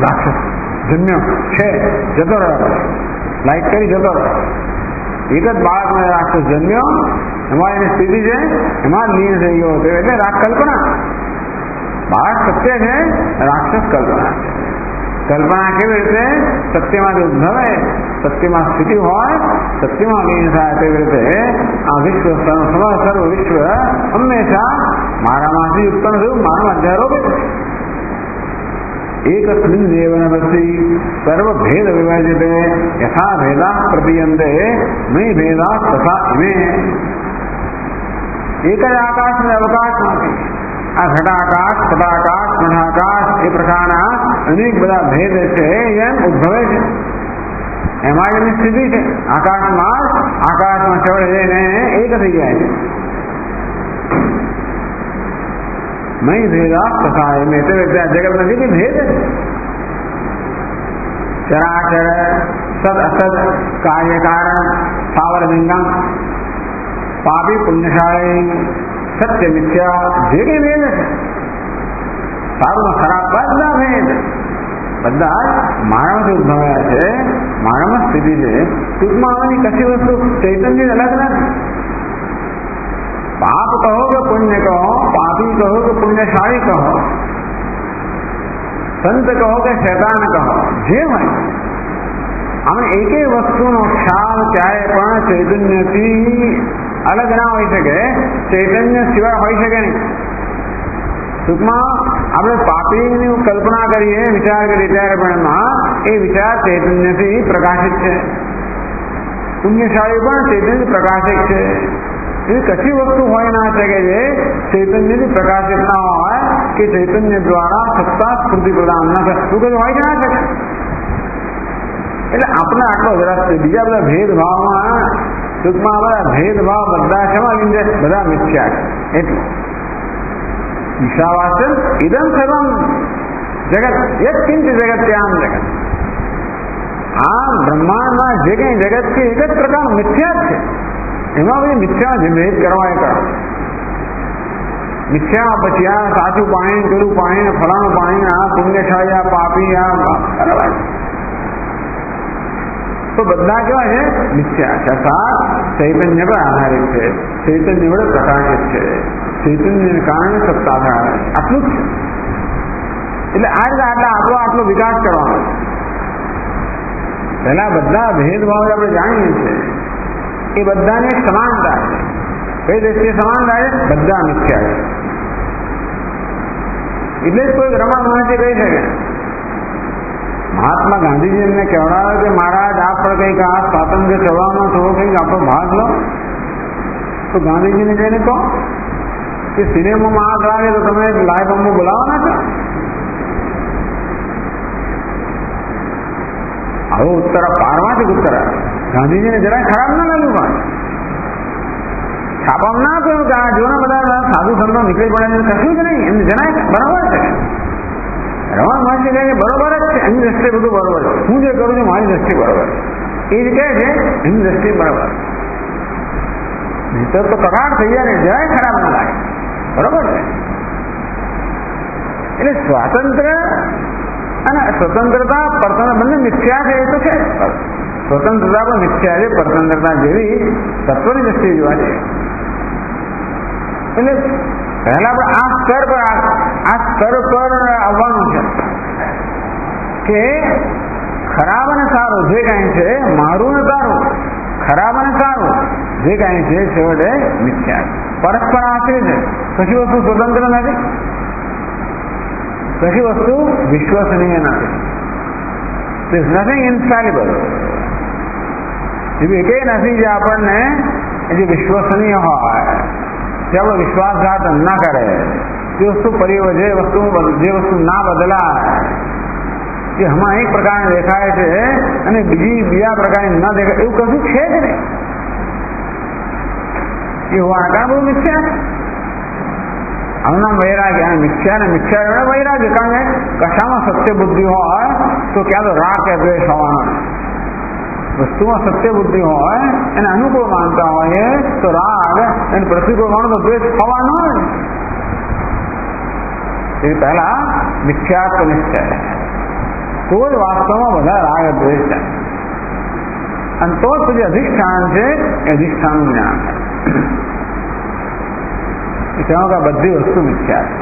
રાક્ષસ જન્મ્યો છે, જતો રહ્યો, લાઈટ કરી જતો રહ્યો. એક જ બાળકને રાક્ષસ જન્મ્યો, એમાં એની સ્થિતિ છે એમાં લીન થઈ ગયો હતો, એટલે કલ્પના. બાળક સત્ય છે, રાક્ષસ કલ્પના છે. કલ્પના કેવી રીતે સત્યમાંથી ઉદ્ભવે, સત્યમાં સ્થિતિ હોય, સત્યમાં લીન થાય, તેવી રીતે આ વિશ્વ સર્વ વિશ્વ હંમેશા મારામાંથી ઉત્પન્ન થયું, મારામાં અધ્યારોપિત. એકસ્મિન દેવનવસી સર્વ ભેદ વિભાજ્યતે યથા ભેદા પ્રતીયન્તે મય ભેદા તથા ઇમે. એક જ આકાશ અને અવકાશમાંથી આ ઘટાકાશ, પટાકાશ, મઠાકાશ એ પ્રકારના અનેક બધા ભેદ છે એમ ઉદ્ભવે છે. એમાં એની સ્થિતિ છે. આકાશમાં ચડે જઈને એક થઈ જાય છે. મય ભેદા તથા એમ જગત નથી કે ભેદ ચરાચર સદ અસદ કાર્ય કારણ સ્થાવર જંગમ પાપી પુણ્યશાળી સત્ય મિથ્યા જે કઈ ભેદ છે, સારું ખરાબ બધા ભેદ બધા માનવથી ઉદ્ભવ્યા છે, માનવમાં સ્થિતિ છે. ટૂંકમાં આવવાની કશી વસ્તુ ચૈતન્ય અલગ નથી. પાપ કહો કે પુણ્ય કહો, પાપી કહો કે પુણ્યશાળી કહો, સંત કહો કે શૈતાન કહો, જે હોય આમ એકેય વસ્તુનો ખ્યાલ ક્યારે પણ ચૈતન્યથી અલગ ના હોઈ શકે, ચૈતન્ય સિવાય હોઈ શકે નહીં. ટૂંકમાં આપણે પાપીની કલ્પના કરીએ, વિચાર કરીએ ત્યારે પણ એમાં એ વિચાર ચૈતન્યથી પ્રકાશિત છે, પુણ્યશાળી પણ ચૈતન્યથી પ્રકાશિત છે. એવી કશી વસ્તુ હોય ના શકે જે ચૈતન્યથી પ્રકાશિત ના હોય, કે ચૈતન્ય દ્વારા સત્તા સ્ફૂર્તિ પ્રદાન ના થાય, એવું કશું હોય કે ના શકે. એટલે આપણે આટલો જ રસ છે. બીજા બધા ભેદભાવમાં ટૂંકમાં બધા ભેદભાવ બધા શેમાં લીધે બધા મિથ્યા છે. એટલે ઈશાવાસન ઇદમ સર્વમ જગત યત્કિંચ જગત્યામ જગત. આ બ્રહ્માંડમાં જે કઈ જગત છે એક જ પ્રકાર મિથ્યા જ છે. એમાં બધી મિથ્યા જે ભેદ કરવા એ કરો. મિથ્યા પછી આ સાચું પાણી, પેલું પાણી, ફલાણું પાણી, આ પુણ્યશાળી, આ પાપી, આ બરાબર તો બધા કેવા છે મિથ્યા. છતાં ચૈતન્ય પર આધારિત છે, ચૈતન્ય વડે પ્રકાશિત છે, ચૈતન્યને કારણે સત્તા થાય, આટલું જ છે. એટલે આ રીતે આટલો વિકાસ કરવાનો. પહેલા બધા ભેદભાવ આપણે જાણીએ છીએ એ બધાને સમાનતા છે. કઈ દ્રષ્ટિએ સમાનતા છે? બધા મિથ્યા છે. એટલે જ કોઈ રમણ મહર્ષિ કહી શકે. મહાત્મા ગાંધીજી એમને કહેવડાવે કે મહારાજ આપ પણ કંઈક આ સ્વાતંત્ર્ય ચળવળમાં થોડો કંઈક આપણો ભાગ લો. તો ગાંધીજીને જઈને કહો કે સિનેમામાં આગ લાગે તો તમે લાઈવ અમો બોલાવવાના છો. હવે ઉત્તર પારમાંથી ઉત્તર ગાંધીજીને જરાય ખરાબ ના લાગ્યું. પણ છાપામાં ના કહ્યું કે આ જોના બધા સાધુ સંતો નીકળી પડે, કશું જ નહીં, એમને જરાય બરાબર છે. રમણ મહર્ષિ કહે બરોબર જ છે, એમની દ્રષ્ટિએ બધું બરોબર છે, હું જે કરું છું મારી દ્રષ્ટિ બરોબર એ જ કહે છે, એમની દ્રષ્ટિ બરોબર. નહીતર તો કરાર થઈ જાય ને, જરાય ખરાબ ના લાગે, બરોબર છે. એટલે સ્વાતંત્ર્ય અને સ્વતંત્રતા બંને મિથ્યા છે, એ તો છે. સ્વતંત્રતા પણ મિથ્યા છે, સ્વતંત્રતા જેવી તત્વની દ્રષ્ટિએ જોવા છે. એટલે પહેલા આપણે આ સ્તર પર આવવાનું છે કે ખરાબ અને સારું જે કાંઈ છે, મારું ને તારું, ખરાબ અને સારું જે કાંઈ છે છેવટે મિથ્યા છે. પરસ્પર આશ્રિત છે. કશી વસ્તુ સ્વતંત્ર નથી, કશી વસ્તુ વિશ્વસનીય નથી. There is nothing infallible. એવી એકેય નથી જે આપણને જે વિશ્વસનીય હોય, જે આપણો વિશ્વાસઘાત ના કરે, જે વસ્તુ જે વસ્તુ ના બદલાય, જે હમણાં એક પ્રકારની દેખાય છે અને બીજા પ્રકારની ન દેખાય, એવું કશું છે જ નહીં. એ હોવાના કારણે બધું મિથ્યા છે. આનું નામ વૈરાગ્ય. અને મિથ્યા ને મિથ્યા વૈરાગ્ય. કારણ કે કશામાં સત્ય બુદ્ધિ હોય તો ક્યાં તો રાગ કે દ્વેષ હોવાનો. વસ્તુમાં સત્ય બુદ્ધિ હોય એને અનુકૂળ માનતા હોય તો રાગ, એને પ્રતિકૂળ માનો તો દ્વેષ હોવાનો હોય. એ પહેલા મિથ્યાત્વ નિશ્ચય, તો જ વાસ્તવમાં બધા રાગ દ્વેષ છે. અને તો જ પછી અધિષ્ઠાન છે એ અધિષ્ઠાન જ્ઞાન. તેમાં બધી વસ્તુ મિથ્યા છે.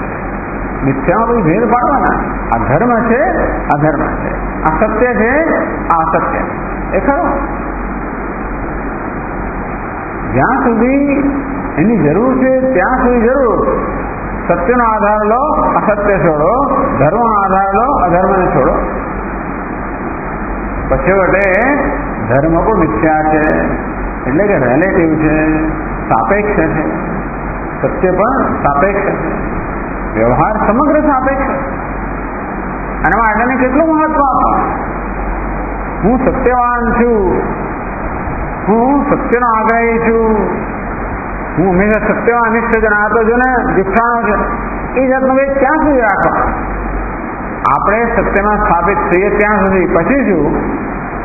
મિથ્યામાં કોઈ ભેદ પાડવાના. આ ધર્મ છે, આ ધર્મ છે, આ સત્ય છે, આ અસત્ય એ ખરો. જ્યાં સુધી એની જરૂર છે ત્યાં સુધી જરૂર. સત્યનો આધાર લો, અસત્ય છોડો. ધર્મનો આધાર લો, અધર્મને છોડો. પછી વટે ધર્મ પણ મિથ્યા છે, એટલે કે રિલેટિવ છે, સાપેક્ષ છે. સત્ય પણ સાપેક્ષ છે, વ્યવહાર સમગ્ર સાપેક્ષ છે. અને આને કેટલું મહત્વ આપવા. હું સત્યવાન છું, હું સત્યનો આગ્રહી છું, હું હંમેશા સત્યમાં નિષ્ઠ જણાતો છું ને જુઠ્ઠાણો છે, એ જાતનો વેદ ક્યાં સુધી રાખવા? આપણે સત્યમાં સ્થાપિત થઈએ ત્યાં સુધી. પછી શું?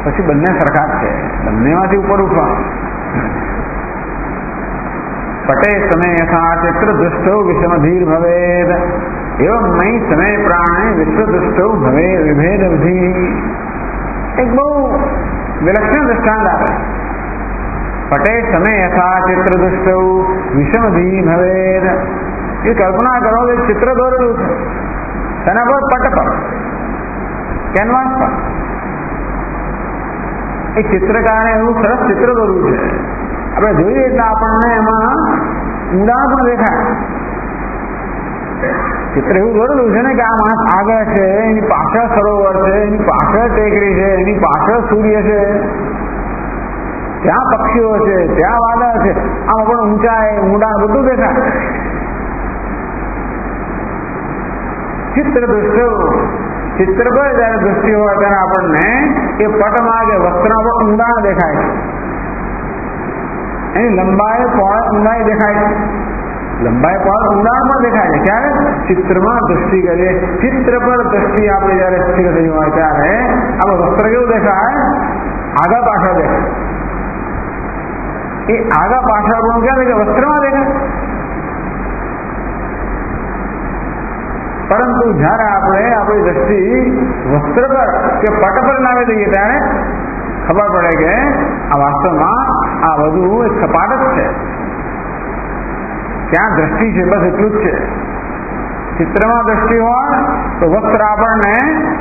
પછી બંને સરખા જ છે, બંનેમાંથી ઉપર ઉઠવા. પટે સમય યથા ચિત્ર દુષ્ટો વિષમધીર ભવેદ એવં મય સમય પ્રાણે વિશ્વ દુષ્ટો ભવે વિભેદ વિધિ. એક બહુ વિલક્ષણ દ્રષ્ટાંત આપે. પટે સમય યથા ચિત્ર દુષ્ટો વિષમધીર ભવેદ. એ કલ્પના કરો કે ચિત્ર દોરેલું છે તેના પર, પટ પર, કેનવાસ પર. એ ચિત્રકારે એવું સરસ ચિત્ર દોર્યું છે, આપણે જોઈએ એટલે આપણને એમાં ઊંડાણ પણ દેખાય. ચિત્ર એવું દોરેલું છે ને કે આ માણસ આગળ છે, એની પાછળ સરોવર છે, એની પાછળ ટેકરી છે, એની પાછળ સૂર્ય છે, ત્યાં પક્ષીઓ છે, ત્યાં વાદળ છે, આમાં પણ ઊંચાઈ ઊંડાણ બધું દેખાય. ચિત્ર દૃષ્ટિ, ચિત્ર પર જયારે દૃષ્ટિ હોય ત્યારે આપણને એ પટમાં કે વસ્ત્રમાં પણ ઊંડાણ દેખાય છે. એની લંબાઈ પહોળાઈ ઊંડાઈ દેખાય છે. લંબાઈ પહોળાઈ ઊંડાણ પણ દેખાય છે. ક્યારે? ચિત્રમાં દૃષ્ટિ કરીએ. ચિત્ર પર દૃષ્ટિ આપણે જયારે સ્થિર થઈ હોય ત્યારે આપણું વસ્ત્ર કેવું દેખાય? આગા પાછળ દેખાય. એ આગા પાછળ પણ ક્યાં દેખાય? વસ્ત્રમાં દેખાય. પરંતુ જયારે આપણે આપણી દ્રષ્ટિ વસ્ત્ર પર કે પટ પર લાવી દઈએ ત્યારે ખબર પડે કે આ વાસ્તવમાં આ બધું એક સપાટ જ છે. ક્યાં દ્રષ્ટિ છે બસ એટલું જ છે. ચિત્રમાં દ્રષ્ટિ હોય તો વસ્ત્ર આપણને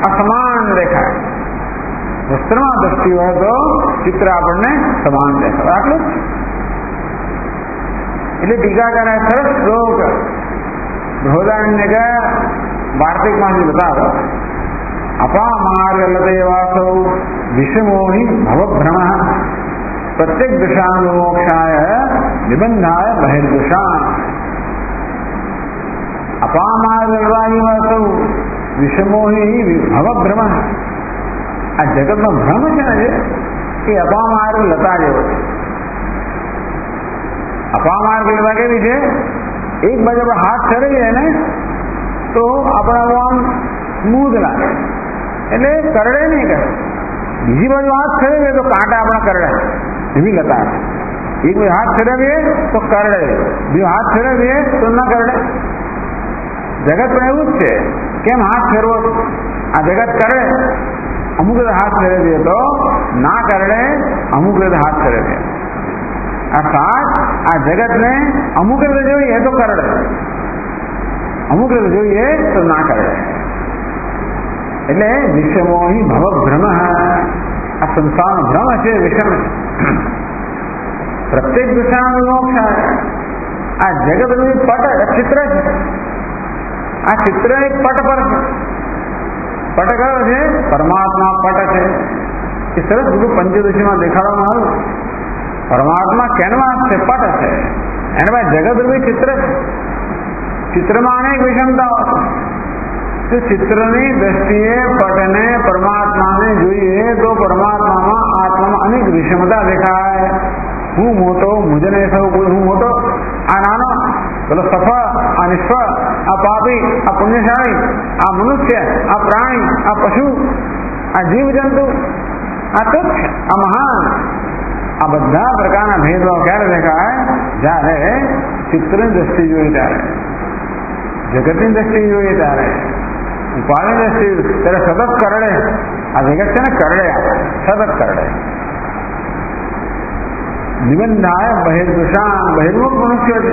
અસમાન દેખાય, વસ્ત્રમાં દ્રષ્ટિ હોય તો ચિત્ર આપણને સમાન દેખાય. આટલું જ. એટલે ટીકાકારે સરસ શ્લોક બૃહદારણ્યક વાર્તિકમાંથી બતાવો. અપામાર્ગલતે વાસૌ વિષમોહિ ભવભ્રમ પ્રત્યેક દિશાનુમોક્ષાય નિબંધાય બહિર્દુષા. અપામાર્ગલવાહી વાસૌ વિષમોહિ ભવભ્રમ. આ જગતનો ભ્રમ છે ને એ અપામાર્ગ લતા જેવો છે. અપામાર્ગ લતા કેવી છે? એક બાજુ આપણે હાથ ફેરવીએ ને તો આપણે આમ સ્મૂધ લાગે, એટલે કરડે નહીં કરે. બીજી બાજુ હાથ ફેરવીએ તો કાંટા આપણા કરડે, એવી લતા. એક બાજુ હાથ ફેરવીએ તો કરડે, બીજો હાથ ફેરવીએ તો ના કરડે. જગત પણ એવું જ છે. કેમ હાથ ફેરવો? આ જગત કરે, અમુક રીતે હાથ ફેરવીએ તો ના કરડે, અમુક રીતે હાથ ફેરવીએ. અર્થાત આ જગતને અમુક રીતે જોઈએ તો કરડે, અમુક રીતે જોઈએ તો ના કરડે. એટલે વિષમોહિ ભવભ્રમ. આ સંસારનો ભ્રમ છે, વિષમ છે. પ્રત્યેક દિશાનો મોક્ષ. આ જગતનું પટ ચિત્ર છે. આ ચિત્ર એક પટ પર છે. પટ કયો છે? પરમાત્મા પટ છે. એ સરસ બધું પંચદશીમાં દેખાડવામાં આવ્યું. પરમાત્મા કેનવાસ છે, પટ છે. એના બાદ જગતનું ચિત્ર છે. ચિત્રમાં અનેક વિષમતાઓ છે. ચિત્રની દ્રષ્ટિએ પટને પરમાત્માને જોઈએ તો પરમાત્મામાં આત્મામાં અનેક વિષમતા દેખાય. હું મોટો, મુજને સૌ કોઈ, હું મોટો, આ નાનો, પેલો સફળ, આ નિષ્ફળ, આ પાપી, આ પુણ્યશાળી, આ મનુષ્ય, આ પ્રાણી, આ પશુ, આ જીવજંતુ, આ તુચ્છ, આ મહાન, આ બધા પ્રકારના ભેદભાવ ક્યારે દેખાય? જ્યારે ચિત્રની દ્રષ્ટિ જોઈએ ત્યારે, જગતની દ્રષ્ટિ જોઈએ ત્યારે, ઉપાધિની દ્રષ્ટિ ત્યારે સતત કરડે. આ જગત છે ને કરડે, સતત કરડે. નિબંધાય બહિર્દુષાન, બહિર્મુખ મનુષ્ય છે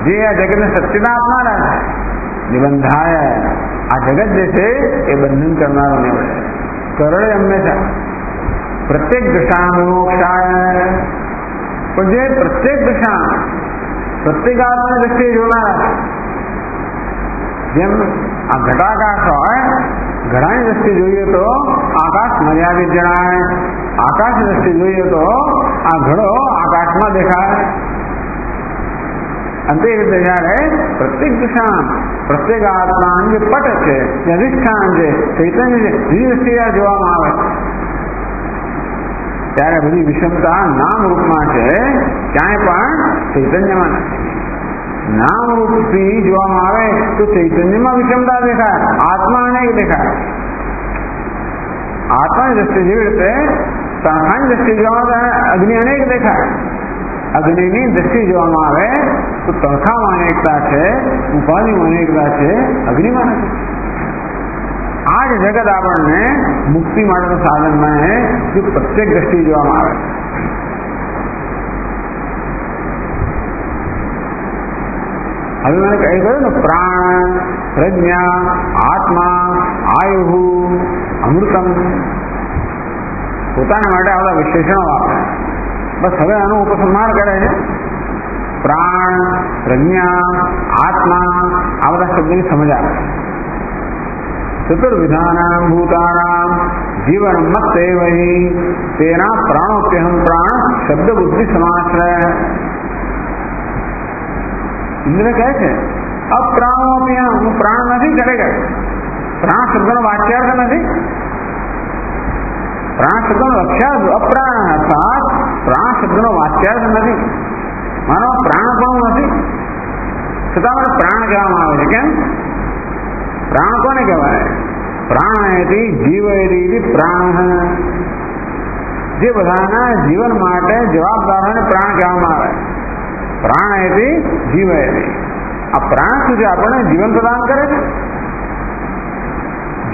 જે આ જગતને સત્યતા આપનારા છે. નિબંધાય, આ જગત જે છે એ બંધન કરનારો નીવડે, કરડે હંમેશા. પ્રત્યેક દશા વિમોક્ષાય, પણ જે પ્રત્યેક દશા પ્રત્યેક આત્માની દ્રષ્ટિએ જોનારા, જેમ આ ઘટાકાશ હોય, ઘડાની દ્રષ્ટિ જોઈએ તો આકાશ મર્યાદિત જણાય, આકાશની દ્રષ્ટિ જોઈએ તો આ ઘડો આકાશમાં દેખાય. અંતે રીતે જયારે પ્રત્યેક દિશા પ્રત્યેક આત્માનું જે પટ છે, જે અધિષ્ઠાન છે, ચૈતન્ય છે, બીજી દ્રષ્ટિએ જોવામાં આવે ત્યારે બધી વિષમતા નામ રૂપમાં છે, ક્યાંય પણ ચૈતન્યમાં નથી. નામ રૂપથી જોવામાં આવે તો ચૈતન્યમાં વિષમતા દેખાય, આત્મા અનેક દેખાય. આત્માની દ્રષ્ટિ જેવી રીતે સંસ્થાની દ્રષ્ટિ જોવામાં અગ્નિ અનેક દેખાય. અગ્નિની દ્રષ્ટિ જોવામાં આવે તો તણખામાં અનેકતા છે, ઉપાધિમાં અનેકતા છે, અગ્નિમાં નથી. આ જ જગત આપણને મુક્તિ માટેનું સાધન બને જો પ્રત્યેક દ્રષ્ટિ જોવામાં આવે. હવે મને કહી ગયું ને, પ્રાણ, પ્રજ્ઞા, આત્મા, આયુ, અમૃતમ, પોતાના માટે આવા વિશેષણો વાપરે. બસ હવે આનું ઉપસંહાર કરે છે. પ્રાણ, પ્રજ્ઞા, આત્મા, આ બધા શબ્દની સમજ આવે. ચતુર્વિધાનામ ભૂતાનામ જીવન મત્તે વહી તેના પ્રાણોપ્યહમ પ્રાણ શબ્દ બુદ્ધિ સમાશ્રય. ઇન્દ્ર કહે છે અપ્રાણોપ્યહમ, હું પ્રાણ નથી, ચલે ગયો. પ્રાણ શબ્દનો વાચ્યાર્થ નથી. પ્રાણ શબ્દનો લક્ષ્યાર્થ અપ્રાણ, અર્થાત પ્રાણ શબ્દનો વાચ્યાર્થ નથી. મારો પ્રાણ પણ નથી, છતાં મને પ્રાણ કહેવામાં આવે છે. કેમ? પ્રાણ કોને કહેવાય? પ્રાણેતિ જીવયતિ પ્રાણ, જે બધાના જીવન માટે જવાબદારોને પ્રાણ કહેવામાં આવે. પ્રાણેતિ જીવયતિ. આ પ્રાણ શું છે? આપણને જીવન પ્રદાન કરે છે.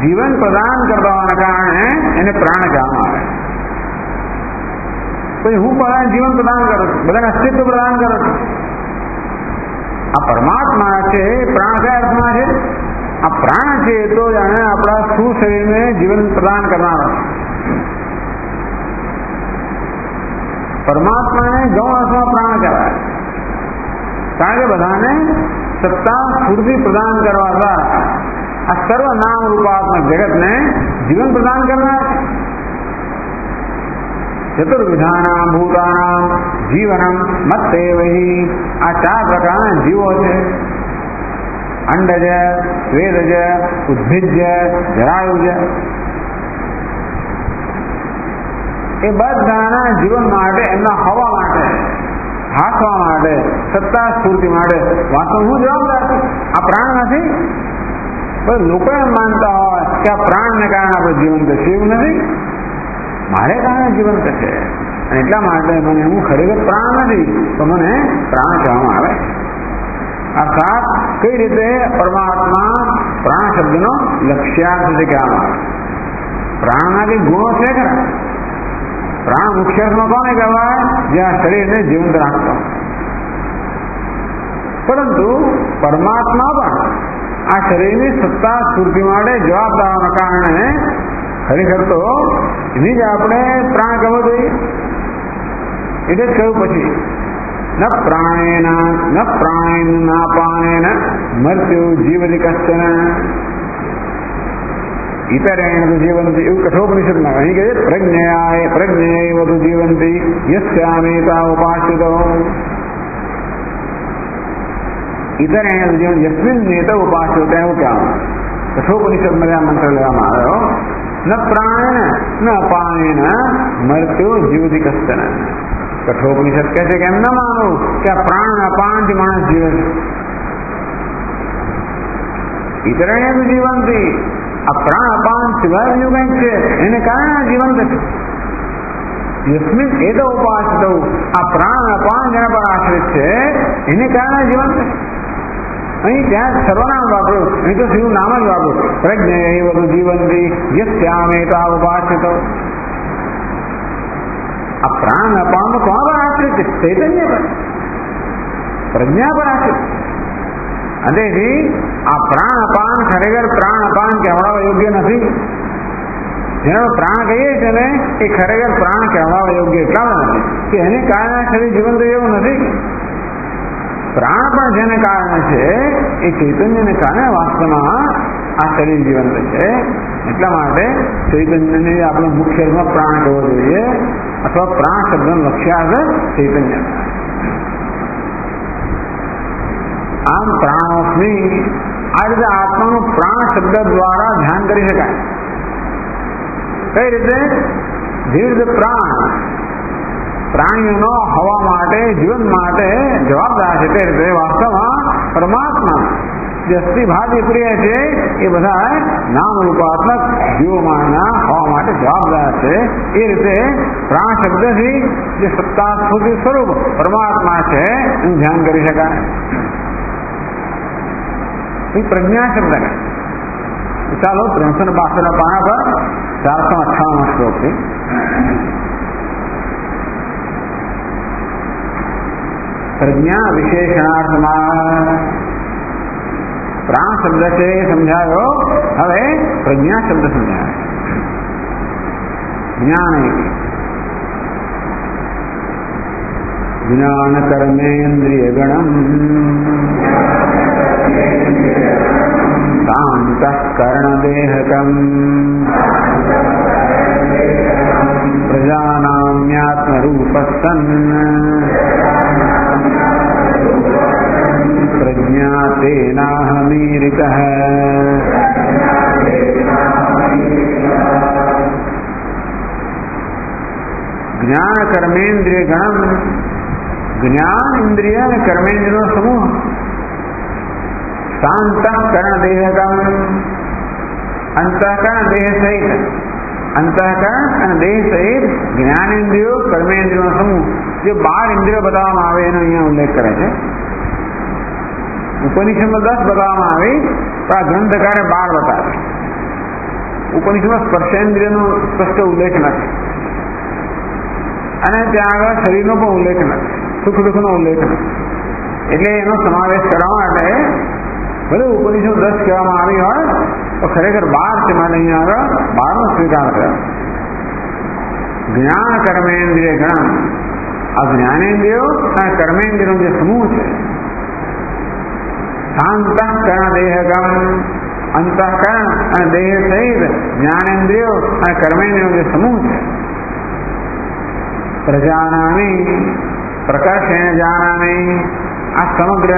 જીવન પ્રદાન કરવાના કારણે એને પ્રાણ કહેવામાં આવે. પછી હું બધાને જીવન પ્રદાન કરું છું, બધાને અસ્તિત્વ પ્રદાન કરું છું. આ પરમાત્મા છે, પ્રાણ કયા અર્થમાં છે? આ પ્રાણ છે તો જાણે આપણા સ્થૂળ શરીરને જીવન પ્રદાન કરનારો. પરમાત્માને ગૌણ અર્થમાં પ્રાણ કહેવાય, કારણ કે બધાને સત્તા સ્ફૂર્તિ પ્રદાન કરવા દ્વારા આ સર્વ નામ રૂપાત્મક જગતને જીવન પ્રદાન કરનાર. ચતુર્વિધાનામ ભૂતાનામ જીવનમ મત્તે વહી, આ 4 પ્રકારના જીવો છે. અંડજ, સ્વેદજ, ઉદ્ભિજ, જરાયુજ. એ બધાના જીવન માટે, એમના હવા માટે, હાથવા માટે, સત્તા સ્ફૂર્તિ માટે વાસ્તવ હું જવાબદાર છું. આ પ્રાણ નથી. પણ લોકો એમ માનતા હોય કે આ પ્રાણને કારણે આપણે જીવંત છે. એવું નથી, મારે કારણે જીવંત છે. અને એટલા માટે મને હું ખરેખર પ્રાણ નથી, તો મને પ્રાણ કહેવામાં આવે. અર્થાત કઈ રીતે પરમાત્મા પ્રાણ શબ્દનો લક્ષ્યાર્થ છે કહેવામાં આવે. પ્રાણના જે ગુણો છે ખરા, પ્રાણ મુખ્યમાં કોને કહેવાય? જે આ શરીરને જીવંત રાખતો. પરંતુ પરમાત્મા પણ આ શરીરની સત્તા સ્ફૂર્તિ માટે જવાબદાર હોવાના કારણે ખરેખર તો એની જ આપણે પ્રાણ કહેવો જોઈએ. એટલે જ કહ્યું પછી ન પ્રાણેન નાપાનેન મૃત્યુ જીવતિ કશ્ચન ઇતરેણ તો જીવંતી, એવું કઠોપનિષદમાં અહીં કહે પ્રજ્ઞૈવ તો જીવંતી યસ્યામેતા ઉપાશ્રિતો. ઇતરેણ જીવન યસ્મિન નેત ઉપાશ્રિતો એવું કહેવાનું. કઠોપનિષદમાં આ મંત્ર લેવામાં આવ્યો. ન પ્રાણેન ન અપાનેન મૃત્યુ જીવતિ કશ્ચન. કઠોપનિષદ કહે છે કે એમ ન માનવું કે આ પ્રાણ અપાનથી માણસ જીવે છે. ઇતરેણ તો જીવંતી, આ પ્રાણ અપાન સિવાય બીજું કંઈક છે એને કારણે જીવંત છે. યસ્મિન એદ ઉપાસિત, આ પ્રાણ અપાન જેના પર આશ્રિત છે એને કારણે જીવંત છે. અહીં ત્યાં સર્વનામ વાપર્યું, અહીં તો સીધું નામ જ વાપર્યું. પ્રજ્ઞૈવ તો જીવંતી યસ્યામેતા ઉપાસિત. આ પ્રાણ અપાન તો કોણ પર આશ્રિત છે? ચૈતન્ય પર, પ્રજ્ઞા પર આશ્રિત. તેથી આ પ્રાણ અપાન ખરેખર પ્રાણ અપાન કહેવાવા યોગ્ય નથી. જેનો પ્રાણ કહીએ છીએ ને એ ખરેખર પ્રાણ કહેવાવા યોગ્ય એટલા નથી કે એને કારણે શરીર જીવંત એવું નથી. પ્રાણ પણ જેને કારણે છે એ ચૈતન્યને કારણે વાસ્તવમાં આ શરીર જીવંત છે. એટલા માટે ચૈતન્યને આપણે મુખ્ય અર્થમાં પ્રાણ કહેવો જોઈએ, અથવા પ્રાણ શબ્દનો લક્ષ્યાર્થ ચૈતન્ય. આમ પ્રાણોસ્મી, આ રીતે આત્માનું પ્રાણ શબ્દ દ્વારા ધ્યાન કરી શકાય. કઈ રીતે? જેવી રીતે પ્રાણીઓનો હવા માટે, જીવન માટે જવાબદાર છે તે રીતે વાસ્તવમાં પરમાત્મા જે અસ્થિભાતી પ્રિય છે એ બધા નામ રૂપાત્મક જીવોમાંના હવા માટે જવાબદાર છે. એ રીતે પ્રાણ શબ્દથી જે સત્તા સ્વરૂપ પરમાત્મા છે એનું ધ્યાન કરી શકાય. પ્રજ્ઞા શબ્દ ને ચાલો 362 પાના પર 458 શ્લોક છે. પ્રજ્ઞા વિશેષણાર્થમાં પ્રાણ શબ્દ છે સમજાયો, હવે પ્રજ્ઞા શબ્દ સમજાયો. જ્ઞાન કર્મેન્દ્રિય ગણમ શાંતઃકરણદેહકમ પ્રજાનામ્યાત્મરૂપસ્સન્ પ્રજ્ઞાતેનાહમીરિતઃ. જ્ઞાન કર્મેન્દ્રિય ગણમ, જ્ઞાન ઇન્દ્રિય અને કર્મેન્દ્રિયનો સમૂહ. શાંતઃકરણ દેહકમ, અંતઃકરણ દેહ સહિત, અંતઃકરણ અને દેહ સહિત જ્ઞાનેન્દ્રિયો કર્મેન્દ્રિયોનો સમૂહ. જે 12 ઇન્દ્રિયો બતાવવામાં આવે એનો અહીંયા ઉલ્લેખ કરે છે. ઉપનિષદમાં 10 બતાવવામાં આવી, પણ આ ગ્રંથકારે 12 બતાવે. ઉપનિષદમાં સ્પર્શેન્દ્રિયનો સ્પષ્ટ ઉલ્લેખ નથી, અને ત્યાં આગળ શરીરનો પણ ઉલ્લેખ નથી, સુખ દુઃખનો ઉલ્લેખ નથી. એટલે એનો સમાવેશ કરવા માટે ભલે ઉપનિષદ 10 કહેવામાં આવી હોય તો ખરેખર 12 છે, માટે અહીંયા આગળ 12નો સ્વીકાર થયો. જ્ઞાન કર્મેન્દ્રિય ગણ, આ જ્ઞાનેન્દ્રિયો અને કર્મેન્દ્રિયો જે સમૂહ છે. શાંતઃકરણ દેહગમ, અંતઃકરણ અને દેહ સહિત જ્ઞાનેન્દ્રિયો અને કર્મેન્દ્રિયો જે સમૂહ છે. પ્રજાનામી પ્રકર્ષેણ જાનામી, આ સમગ્ર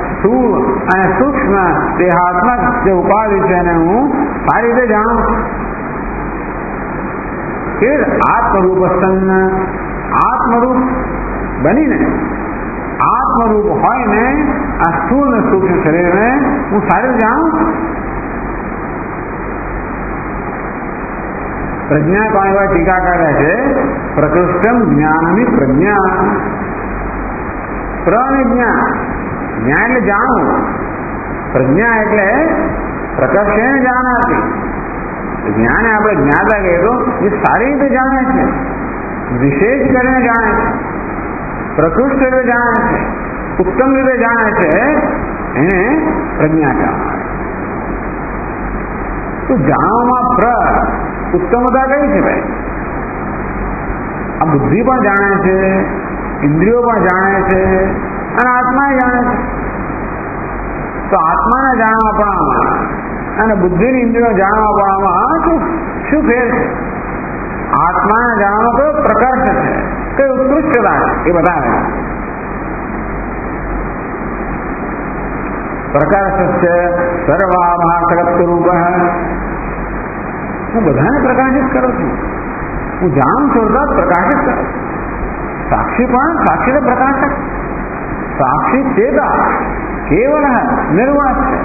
સ્થૂળ અને સૂક્ષ્મ દેહાત્મક જે ઉપાધિ છે એને હું સારી રીતે જાણું છું. કે આત્મરૂપસ્સન્ન, આત્મરૂપ બનીને, આત્મરૂપ હોય ને આ સ્થૂળ અને સૂક્ષ્મ શરીરને હું સારી રીતે જાણું છું. પ્રજ્ઞા કોણ એવા ટીકાકારે છે? પ્રકૃષ્ટમ જ્ઞાનની પ્રજ્ઞા. પ્રજ્ઞા, જ્ઞાન એટલે જાણવું, પ્રજ્ઞા એટલે પ્રકર્ષેણ જાણાતી. જ્ઞાન આપણે જ્ઞાતા કહીએ તો એ સારી રીતે જાણે છે, વિશેષ કરીને જાણે છે, પ્રકૃષ્ટ રીતે જાણે છે, ઉત્તમ રીતે જાણે છે, એને પ્રજ્ઞા કહેવામાં આવે. તો જાણવામાં ઉત્તમતા કઈ છે ભાઈ? આ બુદ્ધિ પણ જાણે છે, ઇન્દ્રિયો પણ જાણે છે અને આત્મા જાણે છે. તો આત્માને જાણવાપણામાં અને બુદ્ધિની ઇન્દ્રિયો જાણવાપણામાં શું ફેર છે? આત્માને જાણવાનો કયો પ્રકર્ષ છે, કઈ ઉત્કૃષ્ટતા છે એ બતાવે. પ્રકાશ સર્વાભાસગત રૂપ. હું બધાને પ્રકાશિત કરું છું, હું જાણું છું અર્થાત પ્રકાશિત કરું. સાક્ષી પણ સાક્ષી પ્રકાશક, સાક્ષી ચેતા કેવલ નિર્વાચ છે.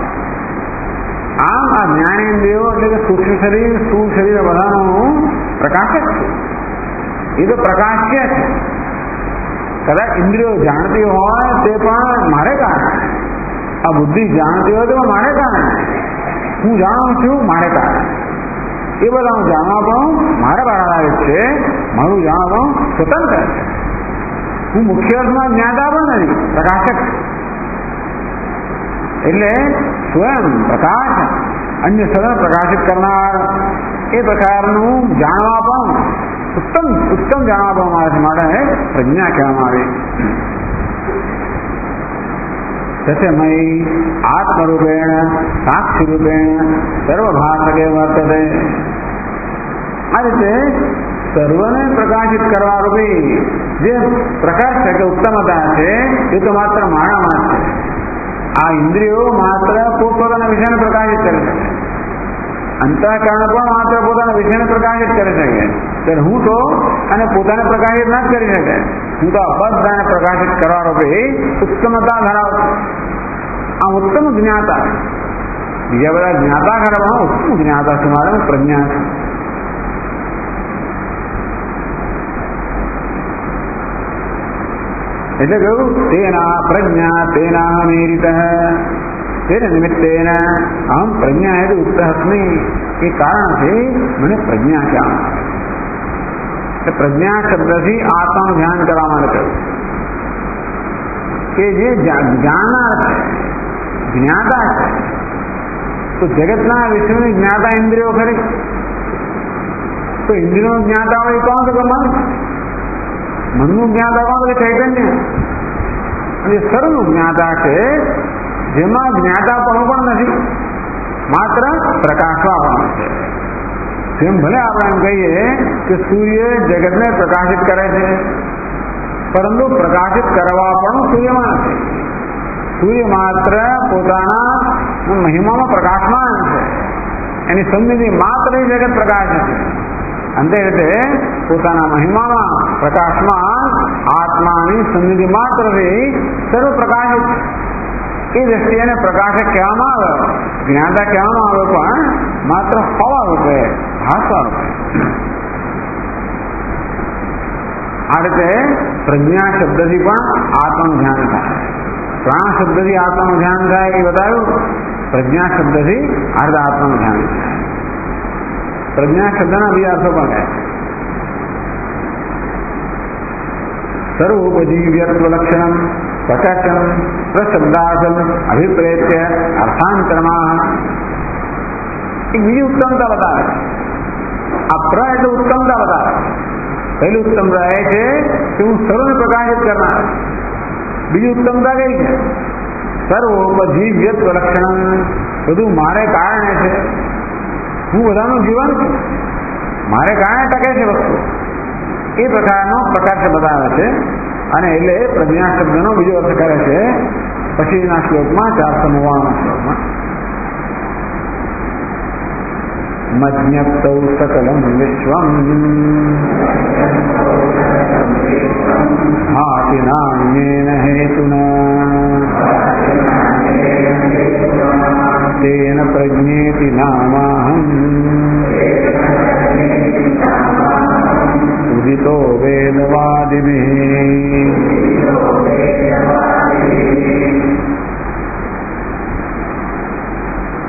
આમ આ જ્ઞાનેન્દ્રિયો એટલે કે સૂક્ષ્મ શરીર સ્થૂળ શરીર બધાનું પ્રકાશક છે. એ તો પ્રકાશ્ય છે. કદાચ ઇન્દ્રિયો જાણતી હોય તે પણ મારે કારણે, આ બુદ્ધિ જાણતી હોય તો મારે કારણે, હું જાણું છું મારે કારણે. એ બધા હું જાણવા પણ મારા બરાબર છે. મારું જાણવા પણ સ્વતંત્ર છે. હું મુખ્ય અર્થમાં જ્ઞાતા પણ નથી, પ્રકાશક. એટલે સ્વયં પ્રકાશ અન્ય સદન પ્રકાશિત કરનાર એ પ્રકારનું જાણવા પણ ઉત્તમ જાણવા પણ આવે છે. માટે પ્રજ્ઞા કહેવામાં આવે. તસ્મૈ આત્મરૂપેણ સાક્ષિરૂપેણ સર્વભાસકે વર્તતે. આ રીતે સર્વને પ્રકાશિત કરવા રૂપી જે પ્રકાશ છે કે ઉત્તમતા છે એ તો માત્ર માણામાં છે. આ ઇન્દ્રિયો માત્ર પોતપોતાના વિષયને પ્રકાશિત કરી શકે, અંતઃકરણ પણ માત્ર પોતાના વિષયને પ્રકાશિત કરી શકે. ત્યારે હું તો અને પોતાને પ્રકાશિત ના કરી શકે. હું તો બધાને પ્રકાશિત કરવા રૂપે ઉત્તમતા ધરાવું. આ ઉત્તમ જ્ઞાતા, બીજા બધા જ્ઞાતા ખરા, ઉત્તમ જ્ઞાતા છે મારે પ્રજ્ઞા છે. એટલે કહ્યું તેના પ્રજ્ઞા તેના મેરિત તેને નિમિત્તેન અહમ પ્રજ્ઞા હેતુ ઉત્તરસ્મિ. એ કારણથી મને પ્રજ્ઞા કહેવામાં આવે. પ્રજ્ઞા શબ્દથી આત્માનું ધ્યાન કરવા માટે કહ્યું કે જે જાણનાર છે, જ્ઞાતા છે, તો જગતના વિશ્વની જ્ઞાતા ઇન્દ્રિયો ખરી. તો ઇન્દ્રિયો જ્ઞાતા હોય કોણ? તો મન. મનનું જ્ઞાતા કોણ? તો ચૈતન્ય. અને સર્વનું જ્ઞાતા છે જેમાં જ્ઞાતાપણું પણ નથી, માત્ર પ્રકાશવાપણું છે. જેમ ભલે આપણે એમ કહીએ કે સૂર્ય જગતને પ્રકાશિત કરે છે, પરંતુ પ્રકાશિત કરવા પણ સૂર્યમાં નથી. સૂર્ય માત્ર પોતાના મહિમામાં પ્રકાશમાન છે. એની સન્નિધિ માત્ર જગત પ્રકાશ છે. અંતે રીતે પોતાના મહિમામાં પ્રકાશમાન આત્માની સન્નિધિ માત્રથી સર્વ પ્રકાશિત. એ દ્રષ્ટિએ એને પ્રકાશક કહેવામાં આવે, જ્ઞાતા કહેવામાં આવે, પણ માત્ર હવા રૂપે, ભાષા રૂપે. આ રીતે પ્રજ્ઞા શબ્દથી પણ આત્માનું ધ્યાન થાય, પ્રાણ શબ્દથી આત્માનું ધ્યાન થાય એ બતાવ્યું. પ્રજ્ઞા શબ્દથી અર્ધ આત્માનું ધ્યાન થાય. પ્રજ્ઞા શબ્દના બીજા અર્થો પણ થાય. સર્વોપજીવ્યત્વ લક્ષણમ પ્રકાશમ પ્રશબ્દાસમ અભિપ્રેત્ય અર્થાંતરમાં. એક બીજી ઉત્તમતા બતાવે છે. આ પ્ર એટલે ઉત્તમતા બતાવે. પહેલી ઉત્તમતા એ છે કે હું સર્વને પ્રકાશિત કરનાર. બીજી ઉત્તમતા કઈ છે? સર્વોપજીવ્યત્વ લક્ષણમ. બધું મારે કારણે છે. હું બધાનું જીવન છું, મારે કારણે ટકે છે વસ્તુ. એ પ્રકારનો પ્રકાશ બતાવે છે. અને એટલે પ્રજ્ઞા શબ્દનો બીજો અર્થ કરે છે પછીના શ્લોકમાં, 499 શ્લોકમાં. મજ્ઞપ્તૌ સકલમ વિશ્વમ ભાતિનાન્યેન હેતુના તેન પ્રજ્ઞેતિ નામાહમ ઉદિતો વેદવાદિભિઃ.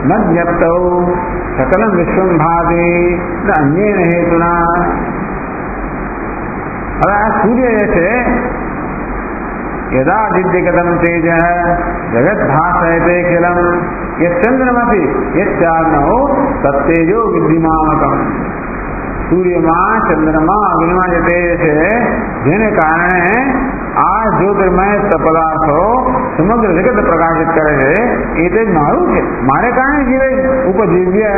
મજ્ઞપ્તૌ સકલમ વિશ્વમ ભાતિ અન્યેન હેતુના. હવે આ સૂર્ય જે છે, યદા દિદ્યગતમ તેજ જગત ભાસયતે ખિલમ યશ્ચંદ્રમસી યશ્ચાગ્નૌ તત્તેજો વિદ્ધિમામકમ. સૂર્યમાં, ચંદ્રમાં, અગ્નિમાં જે તેજ છે જેને કારણે આ જ્યોતિર્મય પદાર્થો સમગ્ર જગત પ્રકાશિત કરે છે એ તે જ મારું છે, મારે કારણે જીવે ઉપજીવ્ય.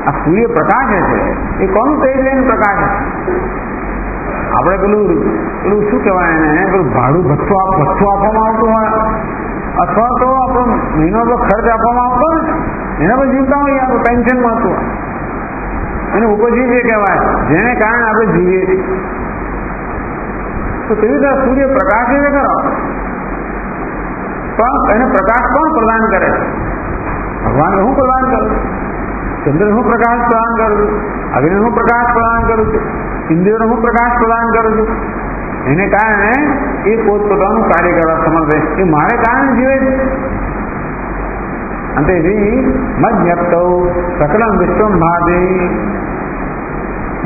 આ સૂર્ય પ્રકાશ છે એ કોનું તેજ લઈને પ્રકાશ છે? આપણે પેલું શું કહેવાય એને, પેલું ભાડું ભથ્થું આપવામાં આવતું હોય અથવા તો આપણો મહિનો તો ખર્ચ આપવામાં આવતો ને એના પર જીવતા હોય, આપણે પેન્શન મળતું હોય, એને ઉપજીવ્ય કહેવાય, જેને કારણે આપણે જીવીએ છીએ. તો તેવી રીતે સૂર્ય પ્રકાશ એ કરો, પણ એને પ્રકાશ કોણ પ્રદાન કરે? ભગવાન હું પ્રદાન કરું, ચંદ્ર હું પ્રકાશ પ્રદાન કરું છું, અગ્નિ હું પ્રકાશ પ્રદાન કરું છું, ઇન્દ્રિયોને હું પ્રકાશ પ્રદાન કરું છું. એને કારણે એ પોતપોતાનું કાર્ય કરવા સમર્થ એ મારે કારણે જીવે છે. અને તેથી મજ્ઞપ્તૌ સકલમ વિશ્વમ ભાતિ,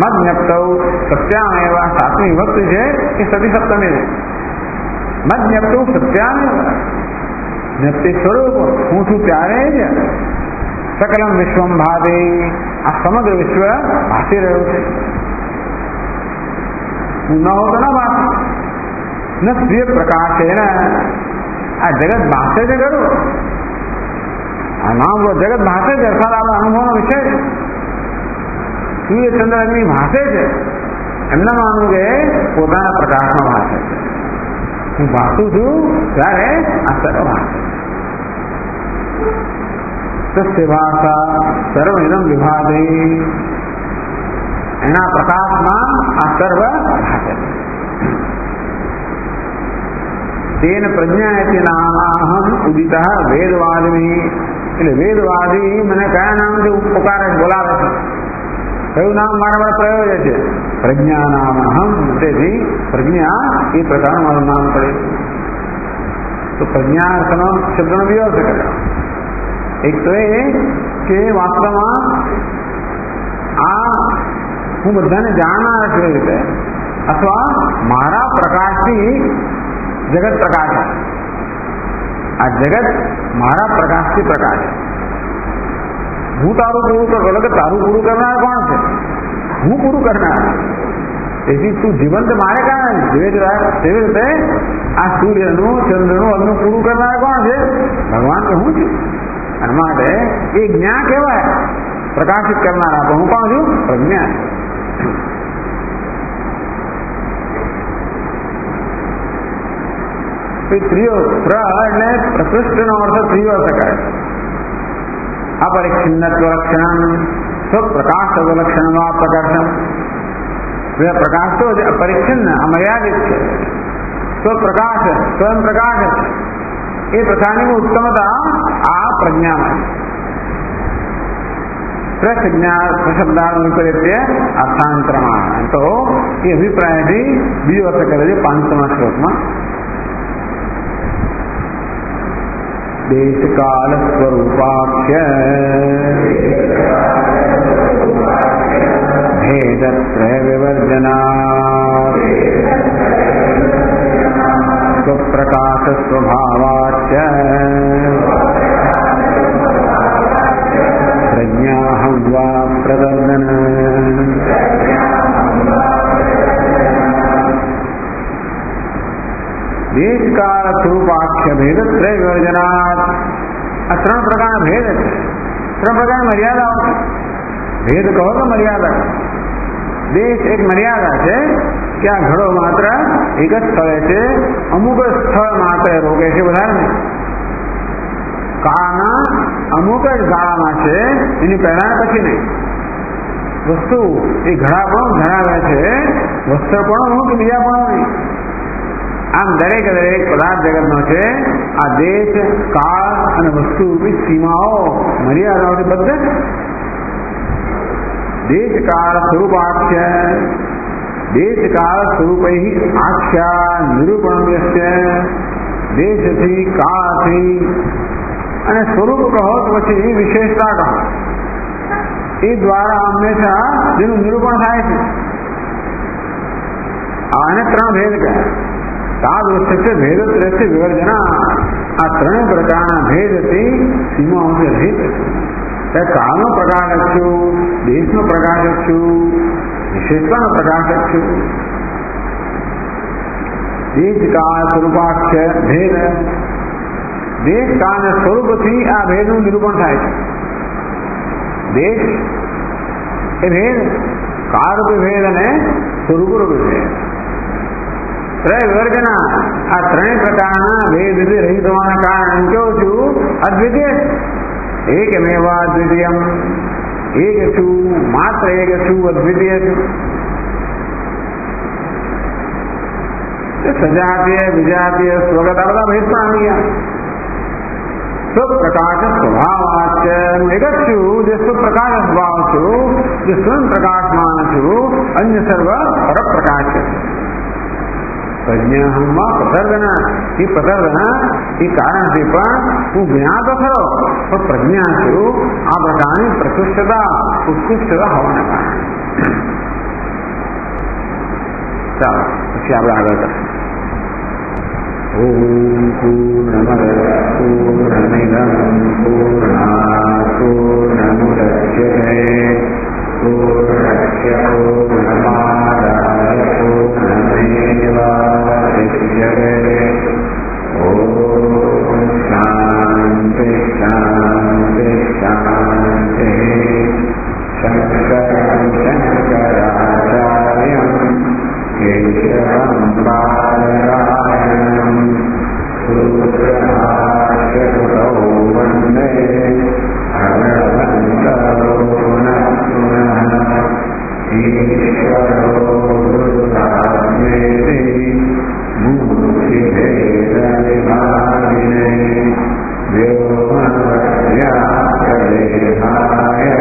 મજ્ઞપ્તૌ સત્યામેવ, સાતમી વિભક્તિ છે એ સતી સપ્તમી છે. મજ્ઞપ્તૌ સત્યામેવ, જ્ઞપ્તિ સ્વરૂપ હું છું ત્યારે જ સકલમ વિશ્વમ ભાતિ, આ સમગ્ર વિશ્વ ભાસી રહ્યું છે. હું ન હોતો ન ભાસે, ન સ્વીય પ્રકાશ છે ને આ જગત ભાસે છે ખરું, આ નામ જગત ભાસે છે અર્થાત આપણા અનુભવનો વિષય છે. સૂર્ય ચંદ્ર અગ્નિ ભાસે છે, એમના માનવું કે પોતાના પ્રકાશમાં ભાસે છે. હું ભાસું છું ત્યારે આ સર્વ ભાસે. તસ્ય ભાષા સર્વમિદં વિભાતિ, એના પ્રકાશમાં આ સર્વ ભાસે છે. તેન પ્રજ્ઞાયતિ નામ ઉદિત વેદવાદિની, એટલે વેદવાદી મને કયા નામથી પુકારે બોલાવે છે? કયું નામ મારા પ્રયોજે છે? પ્રજ્ઞા નામ અહમ. તેથી પ્રજ્ઞા એ પ્રકારનું મારું નામ પડે. તો પ્રજ્ઞા શબ્દનો બે અર્થ કરે. એક તો એ કે વાસ્તવમાં આ હું બધાને જાણનાર છે રીતે, અથવા મારા પ્રકાશથી જગત પ્રકાશ, આ જગત મારા પ્રકાશથી પ્રકાશ. હું તારું પૂરું કરું એટલે તારું પૂરું કરનાર કોણ છે? હું પૂરું કરનાર. તેથી તું જીવંત મારે કારણે તેવી રીતે આ સૂર્યનું ચંદ્રનું અગ્નિ પૂરું કરનાર કોણ છે? ભગવાન તો હું છું. અને માટે એ જ્ઞા કહેવાય, પ્રકાશિત કરનાર. પણ હું કોણ છું? પ્રજ્ઞા. ત્રીજો એટલે પ્રકૃષ્ટનો અર્થ ત્રીજો શકાય. अपरिच्छिन्नत्व लक्षण स्वप्रकाश लक्षण प्रकर्षण. प्रकाश तो अपरिच्छिन्न अमर्यादित है, स्वप्रकाश स्वयं प्रकाश ये प्रकाश की उत्तमता आ प्रज्ञा में प्रशब्दानुपरित्य अर्थांतर. तो ये अभिप्राय भी बीजो अर्थ करे 5मा श्लोक में. देश काल स्वरूपाख्य भेदत्रय विवर्जना स्वप्रकाश स्वभावाच्च प्रज्ञाहं वा प्रदर्दन. देश काल स्वरूपाख्य भेदत्रय विवर्जनात्. આ ત્રણ પ્રકારના ભેદ છે, ત્રણ પ્રકારની મર્યાદાઓ છે. ભેદ કહો તો મર્યાદા. દેશ એક મર્યાદા છે કે આ ઘડો માત્ર એક જ સ્થળે છે, અમુક જ સ્થળ માત્ર રોકે છે, વધારે નહીં. કાળના અમુક જ ગાળામાં છે, એની પહેલા પછી નહીં. વસ્તુ એ ઘડા પણ ધરાવે છે, વસ્ત્ર પણ અમુક બીજા પણ નહીં. આમ દરેક પદાર્થ જગતનો છે. આ દેશ કાળ અને વસ્તુ રૂપી સીમાઓ મર્યાદાઓથી બધે દેશ કાળ સ્વરૂપાખ્ય દેશ કાળ સ્વરૂપૈ આખ્યા નિરૂપણસ્ય. દેશથી કાળથી અને સ્વરૂપ કહો પછી વિશેષતા કહો, એ દ્વારા હંમેશા જેનું નિરૂપણ થાય છે. આને ત્રણ ભેદ કહે. તાદૃશ્ય ભેદત્રયસ્ય વિવર્જના. આ ત્રણેય પ્રકારના ભેદથી સીમાઓથી રહિત છે. કાળનો પ્રકાશ છું, દેશનો પ્રકાશ છું, વિશેષતાનો પ્રકાશ છું. દેશ કાળ સ્વરૂપાખ્ય ભેદ, દેશ કાળ સ્વરૂપથી આ ભેદનું નિરૂપણ થાય છે. દેશ એ ભેદ, કાળરૂપી ભેદ અને સ્વરૂપરૂપી ભેદ. ત્રય વિવર્જના, આ ત્રણેય પ્રકારના ભેદથી રહિત હોવાના કારણે હું કહું છું અદ્વિતીય, એકમેવા અદ્વિતીયમ, એક છું, માત્ર એક છું, અદ્વિતીય છું. સજાતીય, વિજાતીય, સ્વગત આ બધા ભેદ પણ આવી ગયા. સ્વપ્રકાશ સ્વભાવાચ્ય, એક જ છું જે સ્વપ્રકાશ સ્વભાવ છું, જે સ્વયં પ્રકાશમાન છું, અન્ય સર્વ પરપ્રકાશ છે. પ્રજ્ઞાહમાં પ્રસર્ગના, એ પ્રસર્ગના એ કારણથી પણ હું જ્ઞાતો ખરો, પણ પ્રજ્ઞા છું આ પ્રકારની પ્રકૃષ્ટતા ઉત્કૃષ્ટતા હોવાના કારણે. ચાલો પછી આપણે આગળ કરીએ. ઓમ પૂર્ણમદ પૂર્ણમિદં પૂર્ણાત પૂર્ણમુદચ્યતે પૂર્ણસ્ય પૂર્ણમાદાય પૂર્ણમેવાવશિષ્યતે. ઓમ શાંતિ શાંતિ શાંતિ. શંકરં શંકરાચાર્યં કેશવં બાદરાયણં સૂત્રભાષ્યકૃતૌ વંદે ભગવन्तौ પુનઃ પુનઃ. ઈશ્વરો ગુરુરાત્મેતિ મૂર્તિભેદવિભાગિને વ્યોમવદ્વ્યાપ્તદેહાય